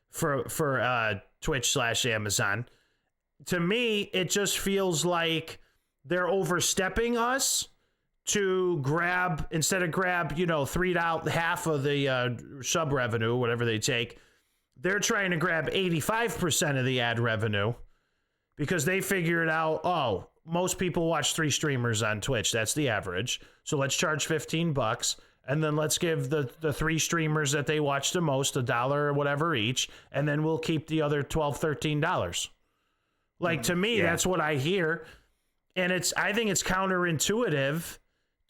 for Twitch/Amazon. To me, it just feels like they're overstepping us to grab, instead of grab, $3, half of the sub revenue, whatever they take. They're trying to grab 85% of the ad revenue because they figured out, oh, most people watch 3 streamers on Twitch. That's the average. So let's charge $15, and then let's give the 3 streamers that they watch the most $1 or whatever each, and then we'll keep the other $12, $13. Like, to me, that's what I hear. And I think it's counterintuitive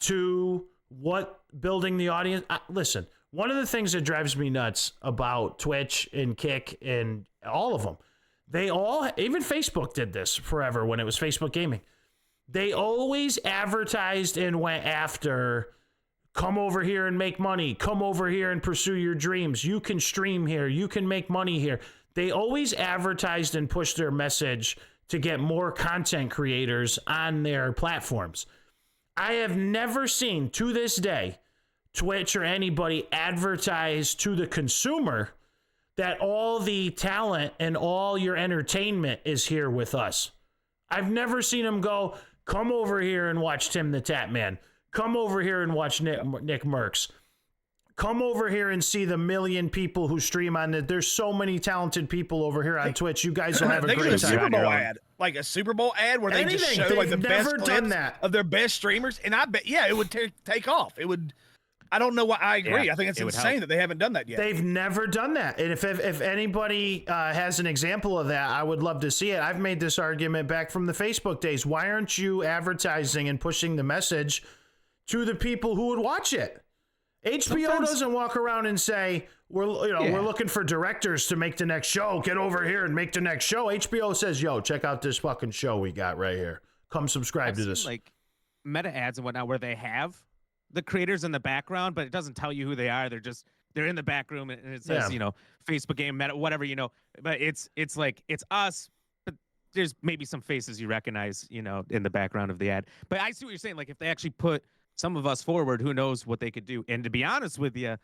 to what building the audience. Listen, one of the things that drives me nuts about Twitch and Kick and all of them, even Facebook did this forever when it was Facebook Gaming. They always advertised and went after, come over here and make money. Come over here and pursue your dreams. You can stream here. You can make money here. They always advertised and pushed their message to get more content creators on their platforms. I have never seen, to this day, Twitch or anybody advertise to the consumer that all the talent and all your entertainment is here with us. I've never seen them go, come over here and watch Tim the Tap Man. Come over here and watch Nick Merckx. Come over here and see the million people who stream on it. There's so many talented people over here on Twitch. You guys will have a great time. Super Bowl ad, like a Super Bowl ad where they just show like the best clips of their best streamers, and I bet it would take off. It would. I don't know why. I agree. I think it's insane that they haven't done that yet. They've never done that. And if anybody has an example of that, I would love to see it. I've made this argument back from the Facebook days. Why aren't you advertising and pushing the message to the people who would watch it? HBO doesn't walk around and say, we're looking for directors to make the next show. Get over here and make the next show. HBO says, yo, check out this fucking show we got right here. Come subscribe to this. Like meta ads and whatnot where they have the creators in the background, but it doesn't tell you who they are. They're in the back room and it says, Facebook game, meta, whatever, but it's like, it's us, but there's maybe some faces you recognize, in the background of the ad. But I see what you're saying. Like if they actually put some of us forward, who knows what they could do. And to be honest with you,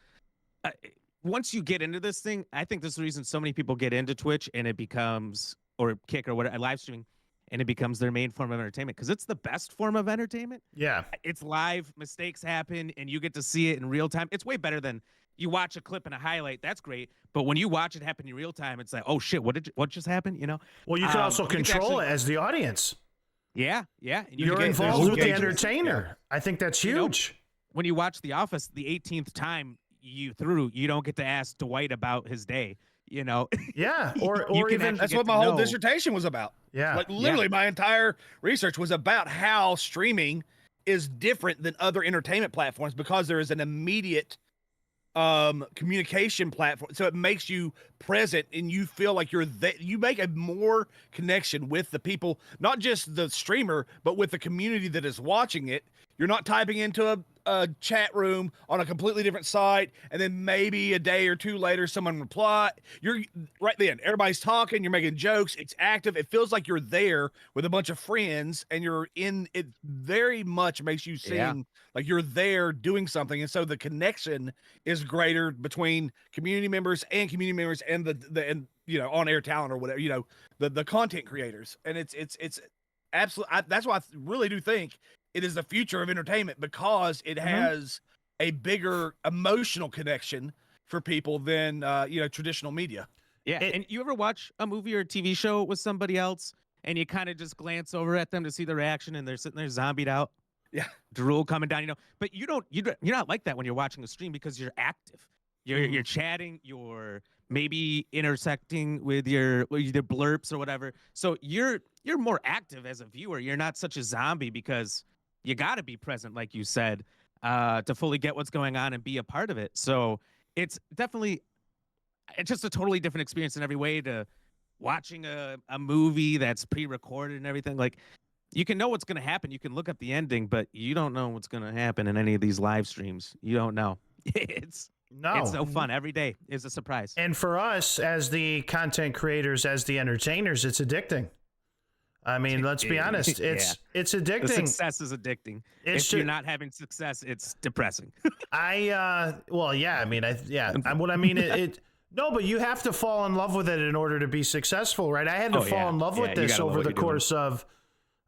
once you get into this thing, I think this is the reason so many people get into Twitch and it becomes, or Kick or whatever, live streaming, and it becomes their main form of entertainment because it's the best form of entertainment. Yeah. It's live, mistakes happen, and you get to see it in real time. It's way better than you watch a clip and a highlight. That's great. But when you watch it happen in real time, it's like, oh shit, what just happened? You know? Well, you can also you control it as the audience. Yeah, yeah. And You're involved with the entertainer. I think that's huge. When you watch The Office the 18th time you don't get to ask Dwight about his day, you know? Yeah, or even that's what my whole dissertation was about. Yeah. Like literally my entire research was about how streaming is different than other entertainment platforms because there is an immediate communication platform. So it makes you present and you feel like you're you make a more connection with the people, not just the streamer, but with the community that is watching it. You're not typing into a chat room on a completely different site, and then maybe a day or two later someone reply. You're right then. Everybody's talking. You're making jokes. It's active. It feels like you're there with a bunch of friends, and you're in it. Very much makes you seem like you're there doing something, and so the connection is greater between community members and the on air talent or whatever, the content creators, and it's absolutely. That's why I really do think it is the future of entertainment because it has a bigger emotional connection for people than traditional media. Yeah, and you ever watch a movie or a TV show with somebody else and you kind of just glance over at them to see the reaction and they're sitting there zombied out? Yeah, drool coming down. But you're not like that when you're watching a stream because you're active. You're chatting. You're maybe intersecting with your blurps or whatever. So you're more active as a viewer. You're not such a zombie because you got to be present, like you said, to fully get what's going on and be a part of it. So it's just a totally different experience in every way to watching a movie that's pre-recorded and everything. Like, you can know what's going to happen. You can look up the ending, but you don't know what's going to happen in any of these live streams. You don't know. It's so fun. Every day is a surprise. And for us, as the content creators, as the entertainers, it's addicting. I mean, let's be honest. It's addicting. The success is addicting. If you're not having success, it's depressing. What I mean, no, but you have to fall in love with it in order to be successful, right? I had to fall in love with this over the course of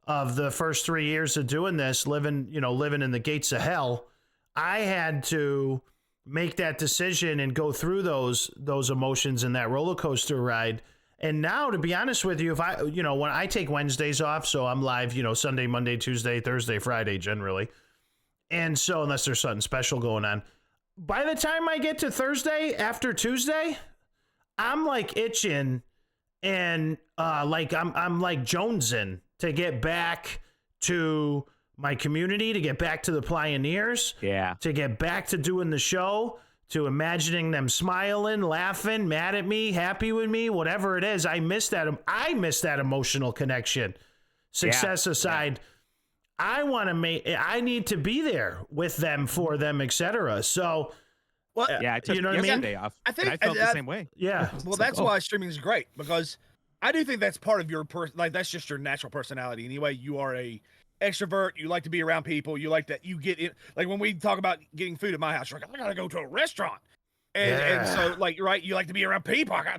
the first 3 years of doing this, living in the gates of hell. I had to make that decision and go through those emotions in that roller coaster ride. And now, to be honest with you, if when I take Wednesdays off, so I'm live, Sunday, Monday, Tuesday, Thursday, Friday, generally. And so unless there's something special going on, by the time I get to Thursday after Tuesday, I'm like itching and I'm like jonesing to get back to my community, to get back to the pioneers, to get back to doing the show, to imagining them smiling, laughing, mad at me, happy with me, whatever it is. I miss that emotional connection. Success aside, I need to be there with them, for them, etc. So, I took yesterday off. I think I felt the same way. Yeah. Well, that's why streaming is great, because I do think that's part of your that's just your natural personality. Anyway, you are a extrovert. You like to be around people. You like that. You get in, like when we talk about getting food at my house, you're like, I gotta go to a restaurant, and so right, you like to be around people. I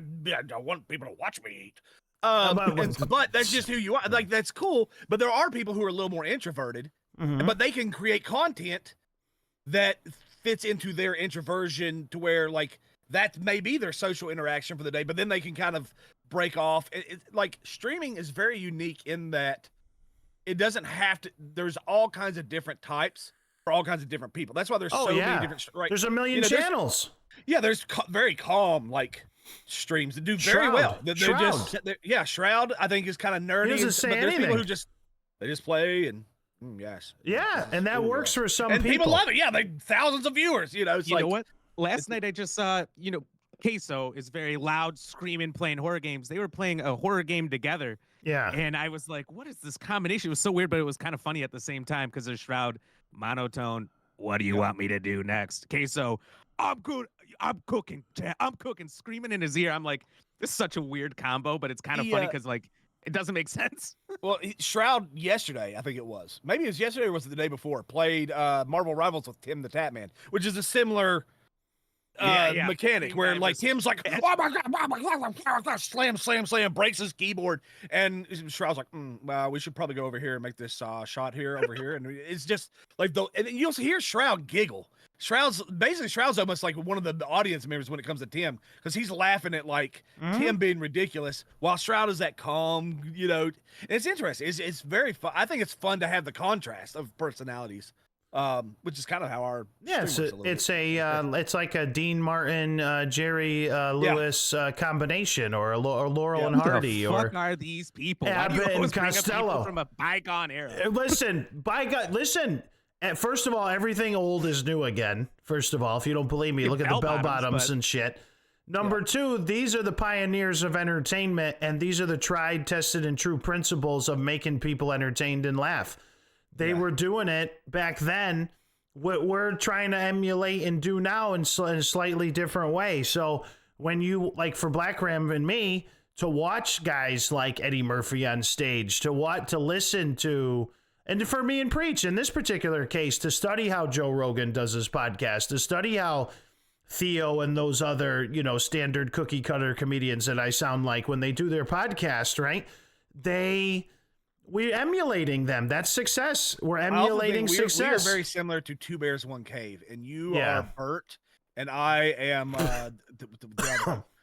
want people to watch me eat. But that's just who you are. Like, that's cool. But there are people who are a little more introverted, but they can create content that fits into their introversion to where, like, that may be their social interaction for the day, but then they can kind of break off. Like, streaming is very unique in that it doesn't have to, there's all kinds of different types for all kinds of different people. That's why there's so many different, right? There's a million channels. There's very calm, like, streams that do very well. Shroud, I think, is kind of nerdy. He doesn't say anything. People who just play and and that works for some and people love it. Yeah, they thousands of viewers. It's know what? Last night I just saw, Queso is very loud, screaming, playing horror games. They were playing a horror game together. Yeah. And I was like, what is this combination? It was so weird, but it was kind of funny at the same time because there's Shroud, monotone. What do you want me to do next? Queso, I'm good. I'm cooking, screaming in his ear. I'm like, this is such a weird combo, but it's kind of funny because, like, it doesn't make sense. Well, Shroud yesterday, I think it was. Maybe it was yesterday or was it the day before? Played Marvel Rivals with Tim the Tatman, which is a similar mechanic where like Tim's like, oh my god, slam, breaks his keyboard, and Shroud's like, well, we should probably go over here and make this shot here over here, and it's just like and you'll hear Shroud giggle. Shroud's almost like one of the audience members when it comes to Tim, because he's laughing at like Tim being ridiculous, while Shroud is that calm, And it's interesting. It's very fun. I think it's fun to have the contrast of personalities. Which is kind of how our it's like a Dean Martin, Jerry Lewis combination, or Laurel and Hardy, or or are these people? Abbott and Costello from a bygone era? Listen. First of all, everything old is new again. First of all, if you don't believe me, look at the bell bottoms and shit. Number two, these are the pioneers of entertainment, and these are the tried, tested, and true principles of making people entertained and laugh. They were doing it back then. What we're trying to emulate and do now in a slightly different way. So when you, like for Black Ram and me, to watch guys like Eddie Murphy on stage, to listen to, and for me and Preach, in this particular case, to study how Joe Rogan does his podcast, to study how Theo and those other, standard cookie cutter comedians that I sound like when they do their podcast, right? We're emulating them. That's success. We're emulating success. We are very similar to Two Bears, One Cave, and you are Bert, and I am.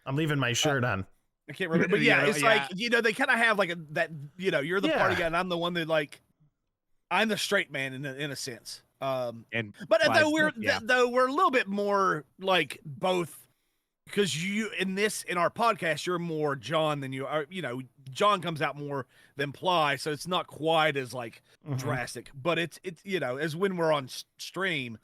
I'm leaving my shirt on. I can't remember, but it's like they kind of have like that. You're the party guy, and I'm the one that like. I'm the straight man in a sense. Though we're a little bit more like both, because in our podcast you're more John than you are. John comes out more than Ply, so it's not quite as like drastic. But it's as when we're on stream,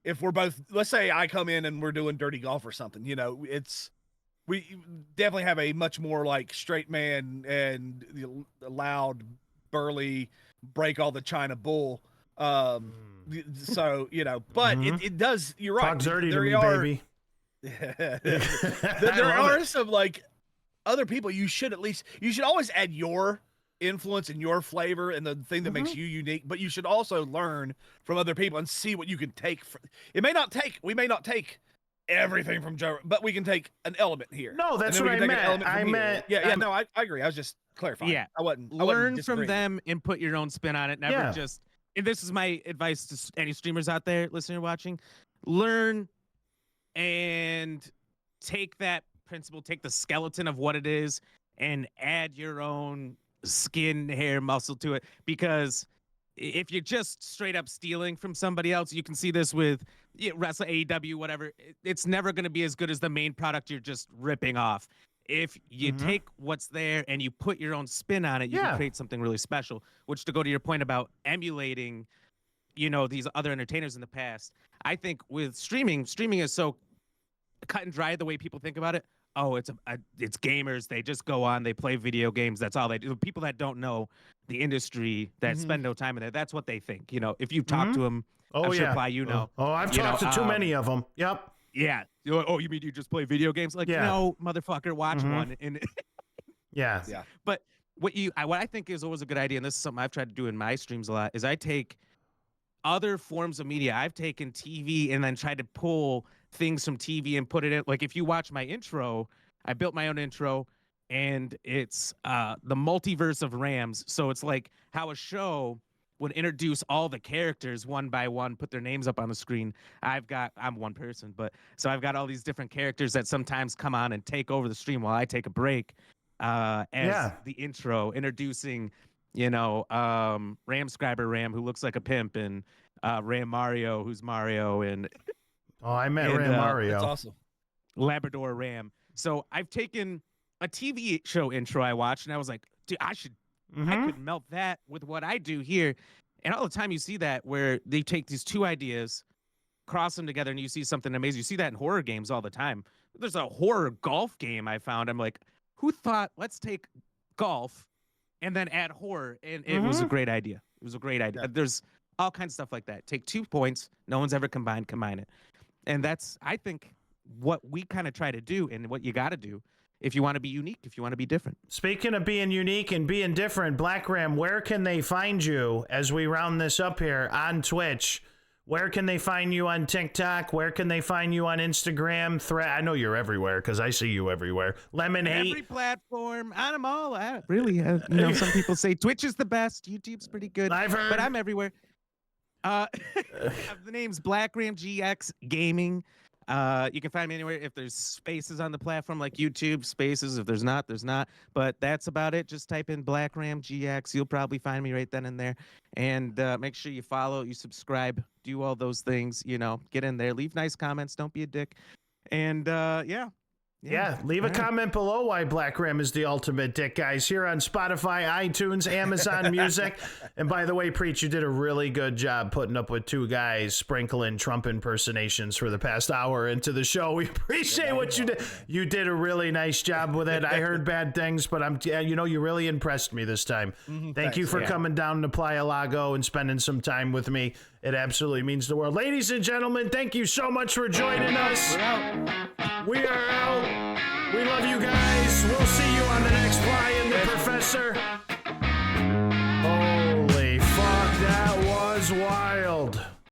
if we're both, let's say I come in and we're doing dirty golf or something, we definitely have a much more like straight man and loud, burly, break all the China bull. So but it does. You're right. Talk dirty to me, baby. There are some like other people. You should always add your influence and your flavor and the thing that makes you unique. But you should also learn from other people and see what you can take. We may not take everything from Joe, but we can take an element here. No, that's what I meant. No, I agree. I was just clarifying. Yeah, I wasn't learn from them and put your own spin on it. Never just. And this is my advice to any streamers out there listening or watching: learn and take that principle, take the skeleton of what it is, and add your own skin, hair, muscle to it. Because if you're just straight up stealing from somebody else, you can see this with wrestle, AEW, whatever. It's never going to be as good as the main product you're just ripping off. If you take what's there and you put your own spin on it, you can create something really special. Which, to go to your point about emulating, these other entertainers in the past, I think with streaming is so cut and dry the way people think about it. Oh, it's gamers. They just go on, they play video games. That's all they do. People that don't know the industry, that spend no time in it, that's what they think. If you talk to them, I'm sure I've talked to too many of them. Yep. Yeah. Oh, you mean you just play video games? Like, no, motherfucker, watch one. And yeah. But what I think is always a good idea, and this is something I've tried to do in my streams a lot, is I take other forms of media. I've taken TV and then tried to pull things from TV and put it in. Like, if you watch my intro, I built my own intro, and it's the multiverse of Rams. So it's like how a show would introduce all the characters one by one, put their names up on the screen. I'm one person, but so I've got all these different characters that sometimes come on and take over the stream while I take a break. As the intro, introducing, Ramscriber Ram, who looks like a pimp, and Ram Mario, who's Mario, and I met Ram Mario. That's awesome. Labrador Ram. So I've taken a TV show intro I watched, and I was like, dude, I could melt that with what I do here. And all the time you see that, where they take these two ideas, cross them together, and you see something amazing. You see that in horror games all the time. There's a horror golf game I found. I'm like, who thought, let's take golf and then add horror? And it was a great idea. It was a great idea. Yeah. There's all kinds of stuff like that. Take 2 points. No one's ever combine it. And that's, I think, what we kind of try to do, and what you got to do if you want to be unique, if you want to be different. Speaking of being unique and being different, Black Ram, where can they find you as we round this up here on Twitch? Where can they find you on TikTok? Where can they find you on Instagram? I know you're everywhere because I see you everywhere. Lemon Hate. Every platform, on them all. Really, some people say Twitch is the best. YouTube's pretty good, I've heard. but I'm everywhere. The name's BlackRamGX Gaming. You can find me anywhere. If there's spaces on the platform like YouTube, spaces. If there's not, there's not. But that's about it. Just type in BlackRamGX. You'll probably find me right then and there. And make sure you follow, you subscribe, do all those things. Get in there, leave nice comments. Don't be a dick. And Yeah, leave a comment below why Black Ram is the ultimate dick, guys, here on Spotify, iTunes, Amazon Music. And by the way, Preach, you did a really good job putting up with two guys sprinkling Trump impersonations for the past hour into the show. We appreciate what you did. You did a really nice job with it. I heard bad things, but you really impressed me this time. Thank you for coming down to Playa Lago and spending some time with me. It absolutely means the world. Ladies and gentlemen, thank you so much for joining us. We are out. We love you guys. We'll see you on the next Fly in the Professor.